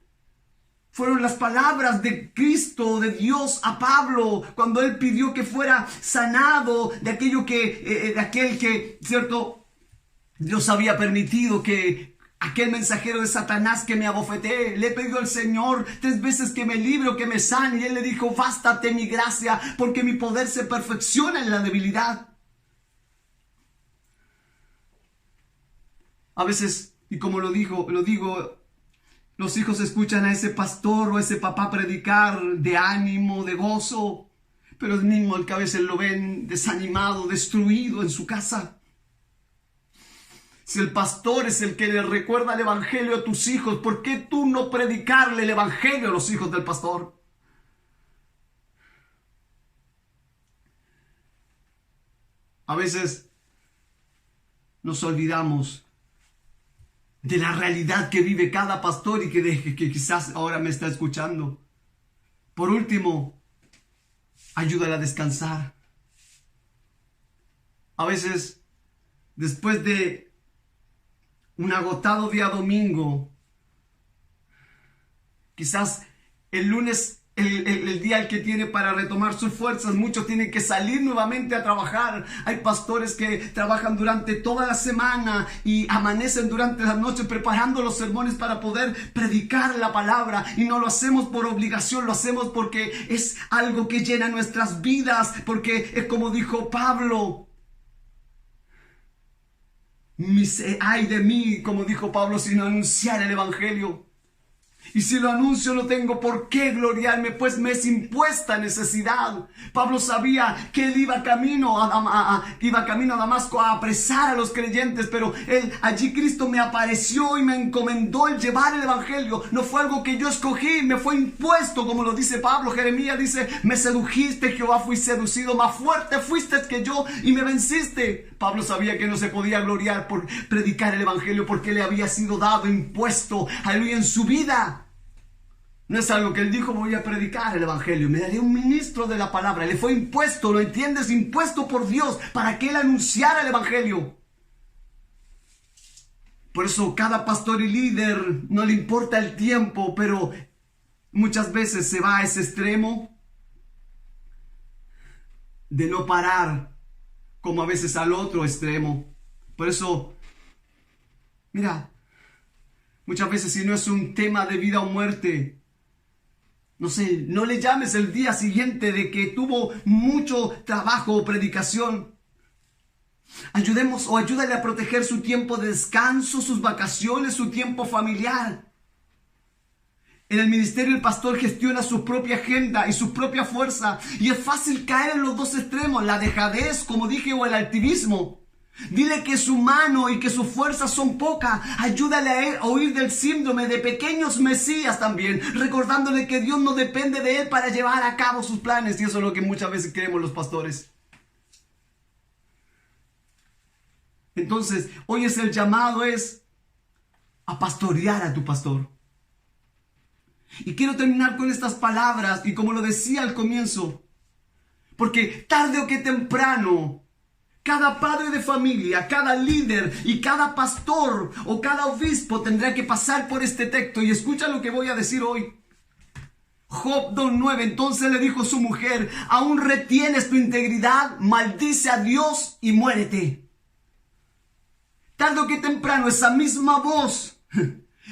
Fueron las palabras de Cristo, de Dios, a Pablo, cuando él pidió que fuera sanado de aquel que, ¿cierto?, Dios había permitido que aquel mensajero de Satanás que me abofeteé, le pidió al Señor 3 veces que me libre o que me sane. Y Él le dijo, bástate mi gracia, porque mi poder se perfecciona en la debilidad. A veces, y como lo digo, los hijos escuchan a ese pastor o a ese papá predicar de ánimo, de gozo, pero es mismo el que a veces lo ven desanimado, destruido en su casa. Si el pastor es el que le recuerda el evangelio a tus hijos, ¿por qué tú no predicarle el evangelio a los hijos del pastor? A veces nos olvidamos de la realidad que vive cada pastor y que quizás ahora me está escuchando. Por último, ayúdale a descansar. A veces, después de un agotado día domingo, quizás el lunes, el día el que tiene para retomar sus fuerzas, muchos tienen que salir nuevamente a trabajar. Hay pastores que trabajan durante toda la semana y amanecen durante la noche preparando los sermones para poder predicar la palabra, y no lo hacemos por obligación, lo hacemos porque es algo que llena nuestras vidas, porque es como dijo Pablo, ay de mí, como dijo Pablo, si no anunciar el evangelio. Y si lo anuncio no tengo por qué gloriarme, pues me es impuesta necesidad. Pablo sabía que él iba camino a Damasco a apresar a los creyentes, pero allí Cristo me apareció y me encomendó el llevar el evangelio. No fue algo que yo escogí, me fue impuesto, como lo dice Pablo. Jeremías dice, me sedujiste, Jehová, fui seducido, más fuerte fuiste que yo y me venciste. Pablo sabía que no se podía gloriar por predicar el evangelio, porque le había sido dado, impuesto, aleluya, en su vida. No es algo que él dijo, voy a predicar el evangelio, me daré un ministro de la palabra. Le fue impuesto, ¿lo entiendes? Impuesto por Dios para que él anunciara el evangelio. Por eso cada pastor y líder no le importa el tiempo, pero muchas veces se va a ese extremo de no parar, como a veces al otro extremo. Por eso, mira, muchas veces si no es un tema de vida o muerte, no sé, no le llames el día siguiente de que tuvo mucho trabajo o predicación. Ayúdale a proteger su tiempo de descanso, sus vacaciones, su tiempo familiar. En el ministerio el pastor gestiona su propia agenda y su propia fuerza, y es fácil caer en los dos extremos, la dejadez, como dije, o el activismo. Dile que su mano y que sus fuerzas son pocas. Ayúdale a huir del síndrome de pequeños mesías también, recordándole que Dios no depende de él para llevar a cabo sus planes. Y eso es lo que muchas veces queremos los pastores. Entonces, hoy el llamado es a pastorear a tu pastor. Y quiero terminar con estas palabras, y como lo decía al comienzo, porque tarde o que temprano, cada padre de familia, cada líder y cada pastor o cada obispo tendrá que pasar por este texto. Y escucha lo que voy a decir hoy. Job 2:9, entonces le dijo su mujer, ¿aún retienes tu integridad? Maldice a Dios y muérete. Tarde o que temprano esa misma voz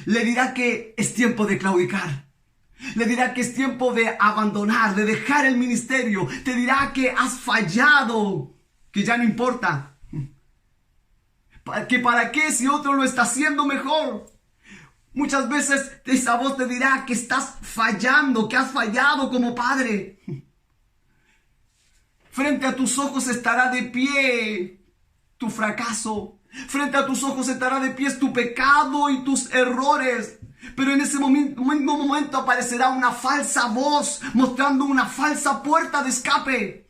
le dirá que es tiempo de claudicar. Le dirá que es tiempo de abandonar, de dejar el ministerio. Te dirá que has fallado, que ya no importa. ¿Para qué si otro lo está haciendo mejor? Muchas veces esa voz te dirá que estás fallando, que has fallado como padre. Frente a tus ojos estará de pie tu fracaso. Frente a tus ojos estará de pie tu pecado y tus errores. Pero en ese momento aparecerá una falsa voz mostrando una falsa puerta de escape.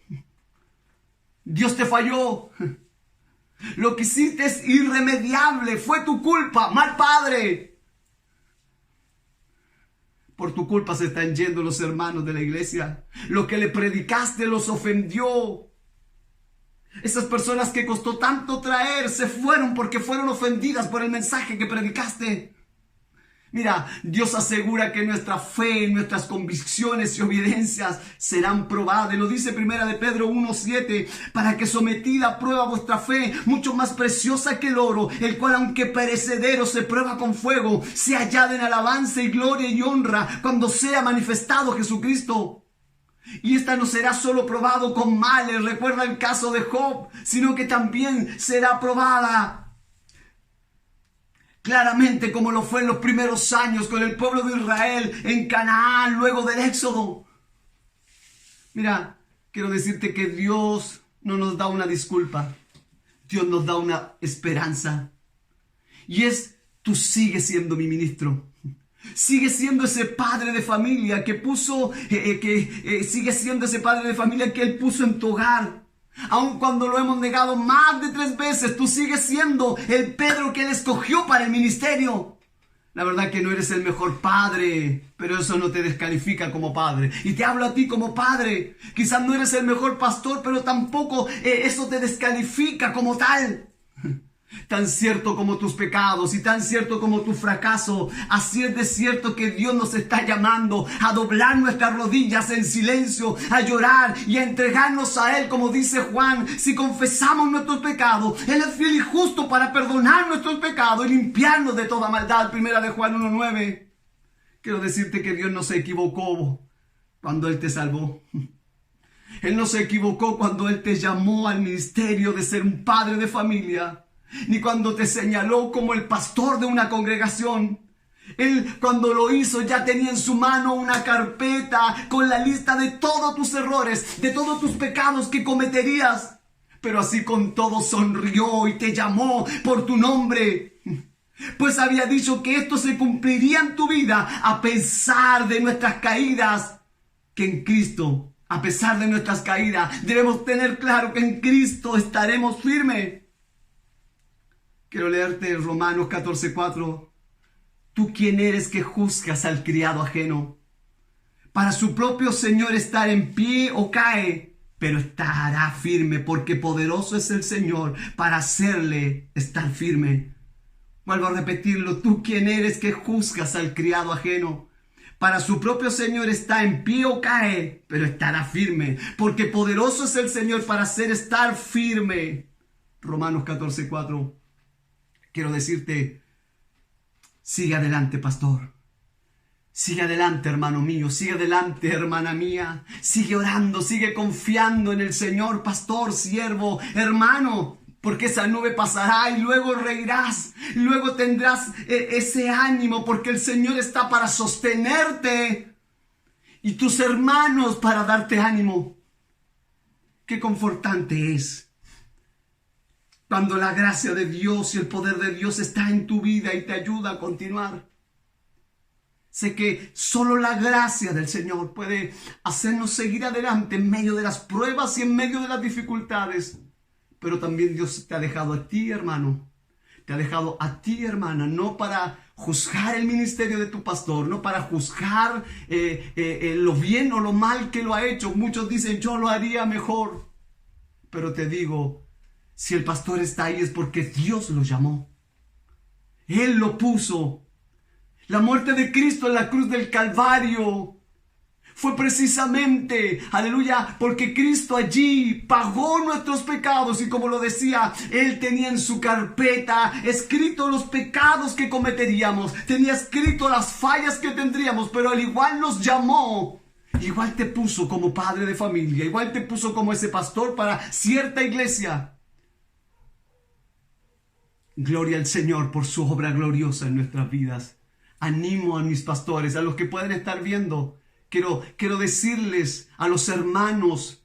Dios te falló. Lo que hiciste es irremediable. Fue tu culpa, mal padre. Por tu culpa se están yendo los hermanos de la iglesia. Lo que le predicaste los ofendió. Esas personas que costó tanto traer se fueron porque fueron ofendidas por el mensaje que predicaste. Mira, Dios asegura que nuestra fe, nuestras convicciones y obediencias serán probadas. Lo dice 1 de Pedro 1:7, para que sometida a prueba vuestra fe, mucho más preciosa que el oro, el cual aunque perecedero se prueba con fuego, sea hallada en alabanza y gloria y honra cuando sea manifestado Jesucristo. Y esta no será solo probado con males, recuerda el caso de Job, sino que también será probada claramente como lo fue en los primeros años con el pueblo de Israel en Canaán luego del Éxodo. Mira, quiero decirte que Dios no nos da una disculpa. Dios nos da una esperanza. Y es, tú sigues siendo mi ministro. Sigue siendo ese padre de familia que puso, sigue siendo ese padre de familia que Él puso en tu hogar. Aun cuando lo hemos negado más de 3 veces, tú sigues siendo el Pedro que Él escogió para el ministerio. La verdad que no eres el mejor padre, pero eso no te descalifica como padre. Y te hablo a ti como padre. Quizás no eres el mejor pastor, pero tampoco eso te descalifica como tal. Tan cierto como tus pecados y tan cierto como tu fracaso, así es de cierto que Dios nos está llamando a doblar nuestras rodillas en silencio, a llorar y a entregarnos a Él, como dice Juan. Si confesamos nuestros pecados, Él es fiel y justo para perdonar nuestros pecados y limpiarnos de toda maldad. 1 de Juan 1:9. Quiero decirte que Dios no se equivocó cuando Él te salvó. Él no se equivocó cuando Él te llamó al ministerio de ser un padre de familia, ni cuando te señaló como el pastor de una congregación. Él, cuando lo hizo, ya tenía en su mano una carpeta con la lista de todos tus errores, de todos tus pecados que cometerías. Pero así con todo sonrió y te llamó por tu nombre, pues había dicho que esto se cumpliría en tu vida a pesar de nuestras caídas, que en Cristo, a pesar de nuestras caídas, debemos tener claro que en Cristo estaremos firmes. Quiero leerte Romanos 14:4. ¿Tú quién eres que juzgas al criado ajeno? Para su propio Señor estar en pie o cae, pero estará firme, porque poderoso es el Señor para hacerle estar firme. Vuelvo a repetirlo. ¿Tú quién eres que juzgas al criado ajeno? Para su propio Señor está en pie o cae, pero estará firme, porque poderoso es el Señor para hacer estar firme. Romanos 14:4. Quiero decirte, sigue adelante, pastor. Sigue adelante, hermano mío. Sigue adelante, hermana mía. Sigue orando, sigue confiando en el Señor, pastor, siervo, hermano. Porque esa nube pasará y luego reirás. Luego tendrás ese ánimo, porque el Señor está para sostenerte. Y tus hermanos para darte ánimo. Qué confortante es cuando la gracia de Dios y el poder de Dios está en tu vida y te ayuda a continuar. Sé que solo la gracia del Señor puede hacernos seguir adelante en medio de las pruebas y en medio de las dificultades. Pero también Dios te ha dejado a ti, hermano. Te ha dejado a ti, hermana, no para juzgar el ministerio de tu pastor, no para juzgar lo bien o lo mal que lo ha hecho. Muchos dicen, yo lo haría mejor. Pero te digo, si el pastor está ahí es porque Dios lo llamó. Él lo puso. La muerte de Cristo en la cruz del Calvario fue precisamente, aleluya, porque Cristo allí pagó nuestros pecados. Y como lo decía, Él tenía en su carpeta escrito los pecados que cometeríamos. Tenía escrito las fallas que tendríamos, pero al igual nos llamó. Igual te puso como padre de familia. Igual te puso como ese pastor para cierta iglesia. Gloria al Señor por su obra gloriosa en nuestras vidas. Animo a mis pastores, a los que pueden estar viendo. Quiero decirles a los hermanos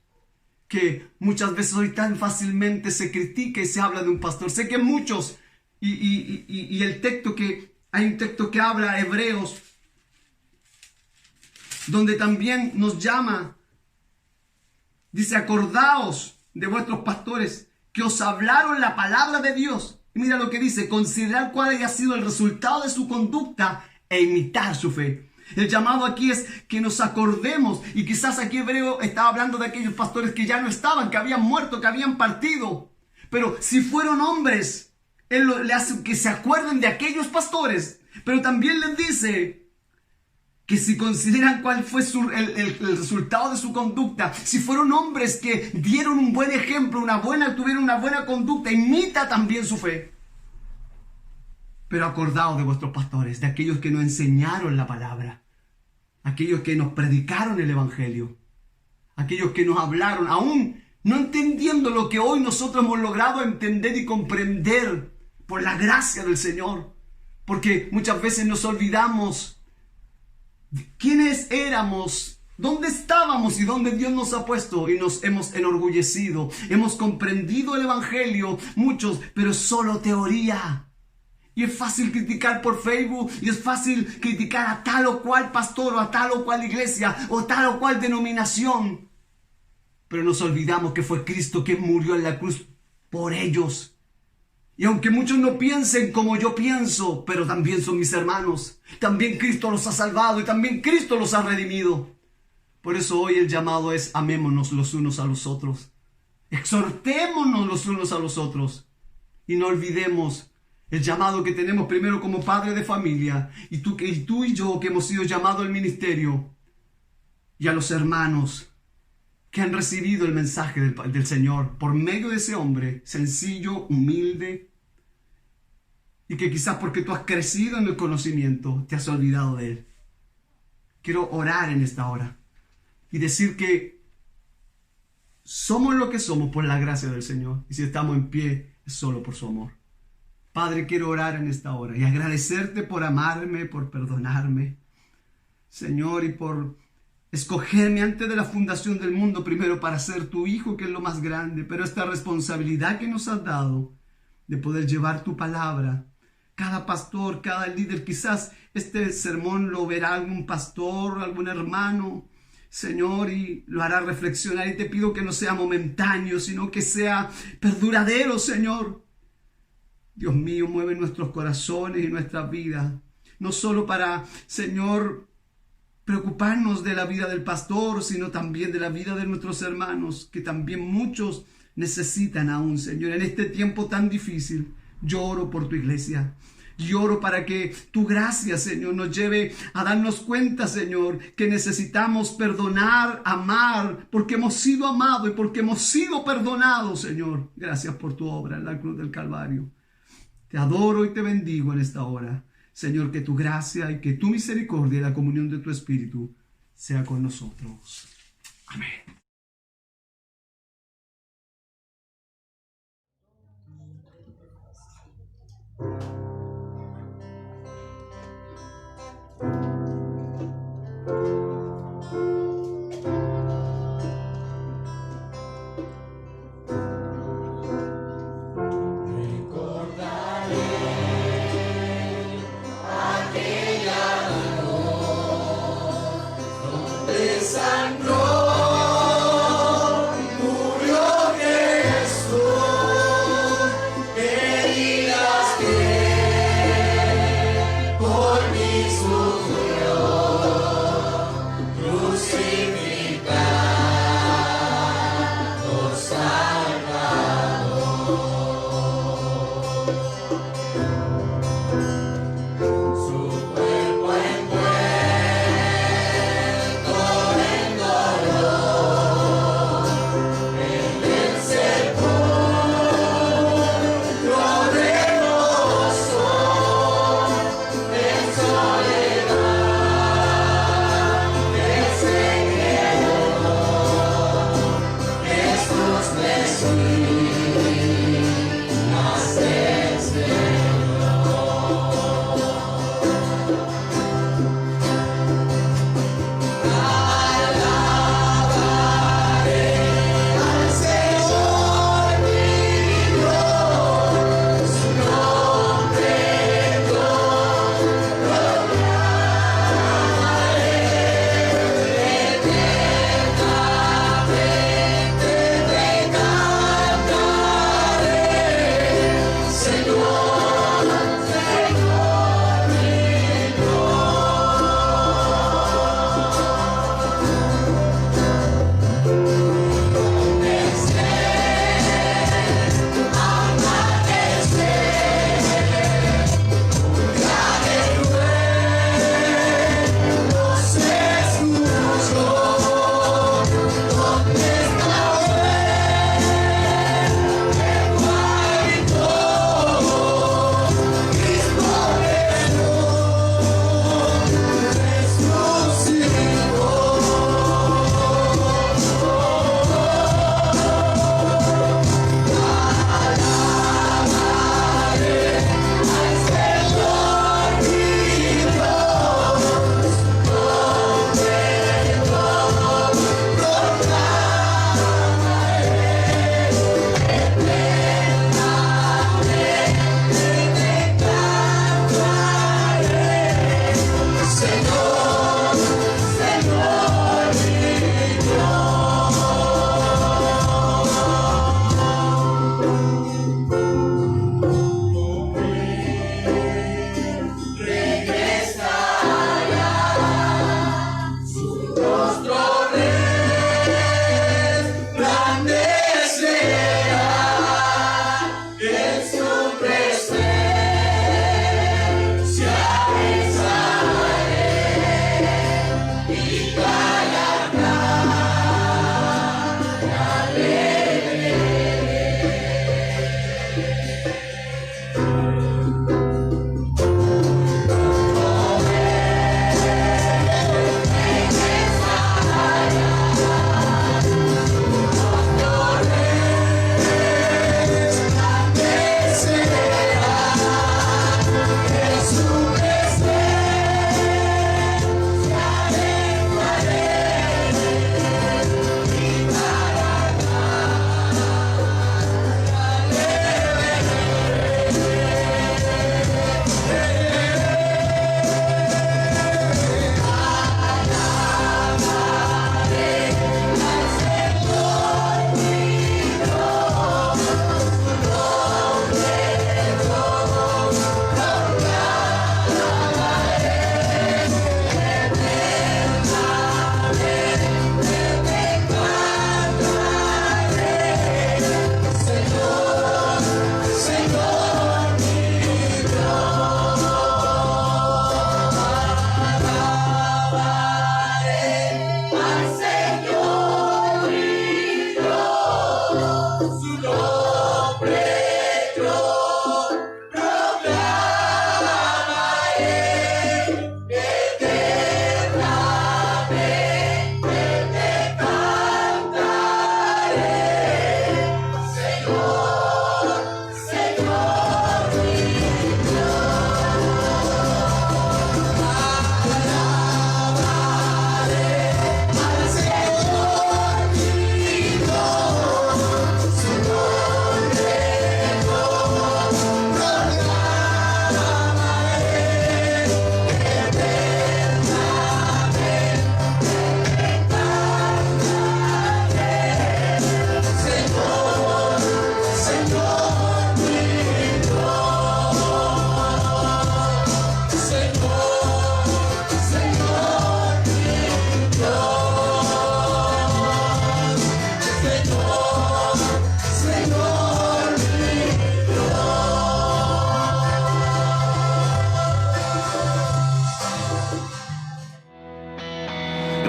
que muchas veces hoy tan fácilmente se critica y se habla de un pastor. Sé que muchos, y el texto hay un texto que habla, Hebreos, donde también nos llama. Dice, acordaos de vuestros pastores que os hablaron la palabra de Dios. Y mira lo que dice, considerar cuál haya sido el resultado de su conducta e imitar su fe. El llamado aquí es que nos acordemos, y quizás aquí Hebreo estaba hablando de aquellos pastores que ya no estaban, que habían muerto, que habían partido. Pero si fueron hombres, Él le hace que se acuerden de aquellos pastores Pero también les dice que si consideran cuál fue el resultado de su conducta, si fueron hombres que dieron un buen ejemplo, tuvieron una buena conducta, imita también su fe. Pero acordaos de vuestros pastores, de aquellos que nos enseñaron la palabra, aquellos que nos predicaron el evangelio, aquellos que nos hablaron, aún no entendiendo lo que hoy nosotros hemos logrado entender y comprender por la gracia del Señor. Porque muchas veces nos olvidamos de quiénes éramos, dónde estábamos y dónde Dios nos ha puesto, y nos hemos enorgullecido. Hemos comprendido el evangelio, muchos, pero solo teoría. Y es fácil criticar por Facebook, y es fácil criticar a tal o cual pastor, o a tal o cual iglesia, o tal o cual denominación. Pero nos olvidamos que fue Cristo quien murió en la cruz por ellos. Y aunque muchos no piensen como yo pienso, pero también son mis hermanos. También Cristo los ha salvado y también Cristo los ha redimido. Por eso hoy el llamado es: amémonos los unos a los otros. Exhortémonos los unos a los otros. Y no olvidemos el llamado que tenemos primero como padre de familia, y tú y yo que hemos sido llamados al ministerio, y a los hermanos que han recibido el mensaje del Señor por medio de ese hombre sencillo, humilde, y que quizás porque tú has crecido en el conocimiento te has olvidado de él. Quiero orar en esta hora y decir que somos lo que somos por la gracia del Señor, y si estamos en pie es solo por su amor. Padre, quiero orar en esta hora y agradecerte por amarme, por perdonarme, Señor, y por escogerme antes de la fundación del mundo primero para ser tu hijo, que es lo más grande. Pero esta responsabilidad que nos has dado de poder llevar tu palabra, cada pastor, cada líder, quizás este sermón lo verá algún pastor, algún hermano, Señor, y lo hará reflexionar, y te pido que no sea momentáneo, sino que sea perduradero, Señor. Dios mío, mueve nuestros corazones y nuestras vidas, no solo para, Señor, preocuparnos de la vida del pastor, sino también de la vida de nuestros hermanos, que también muchos necesitan aún, Señor. En este tiempo tan difícil, yo oro por tu iglesia. Yo oro para que tu gracia, Señor, nos lleve a darnos cuenta, Señor, que necesitamos perdonar, amar, porque hemos sido amados y porque hemos sido perdonados, Señor. Gracias por tu obra en la cruz del Calvario. Te adoro y te bendigo en esta hora. Señor, que tu gracia y que tu misericordia y la comunión de tu Espíritu sea con nosotros. Amén.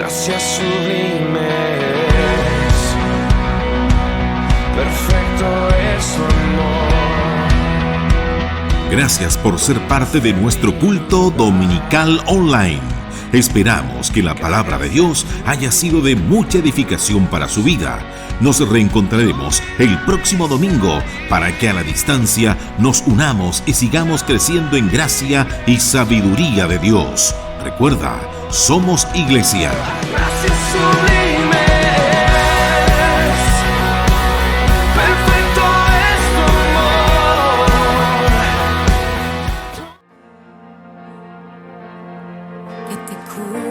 gracias sublimes, perfecto es su amor. Gracias por ser parte de nuestro culto dominical online. Esperamos que la palabra de Dios haya sido de mucha edificación para su vida. Nos reencontraremos el próximo domingo para que a la distancia nos unamos y sigamos creciendo en gracia y sabiduría de Dios. Recuerda, somos iglesia. Gracias sublimes, perfecto es tu amor. que te cubra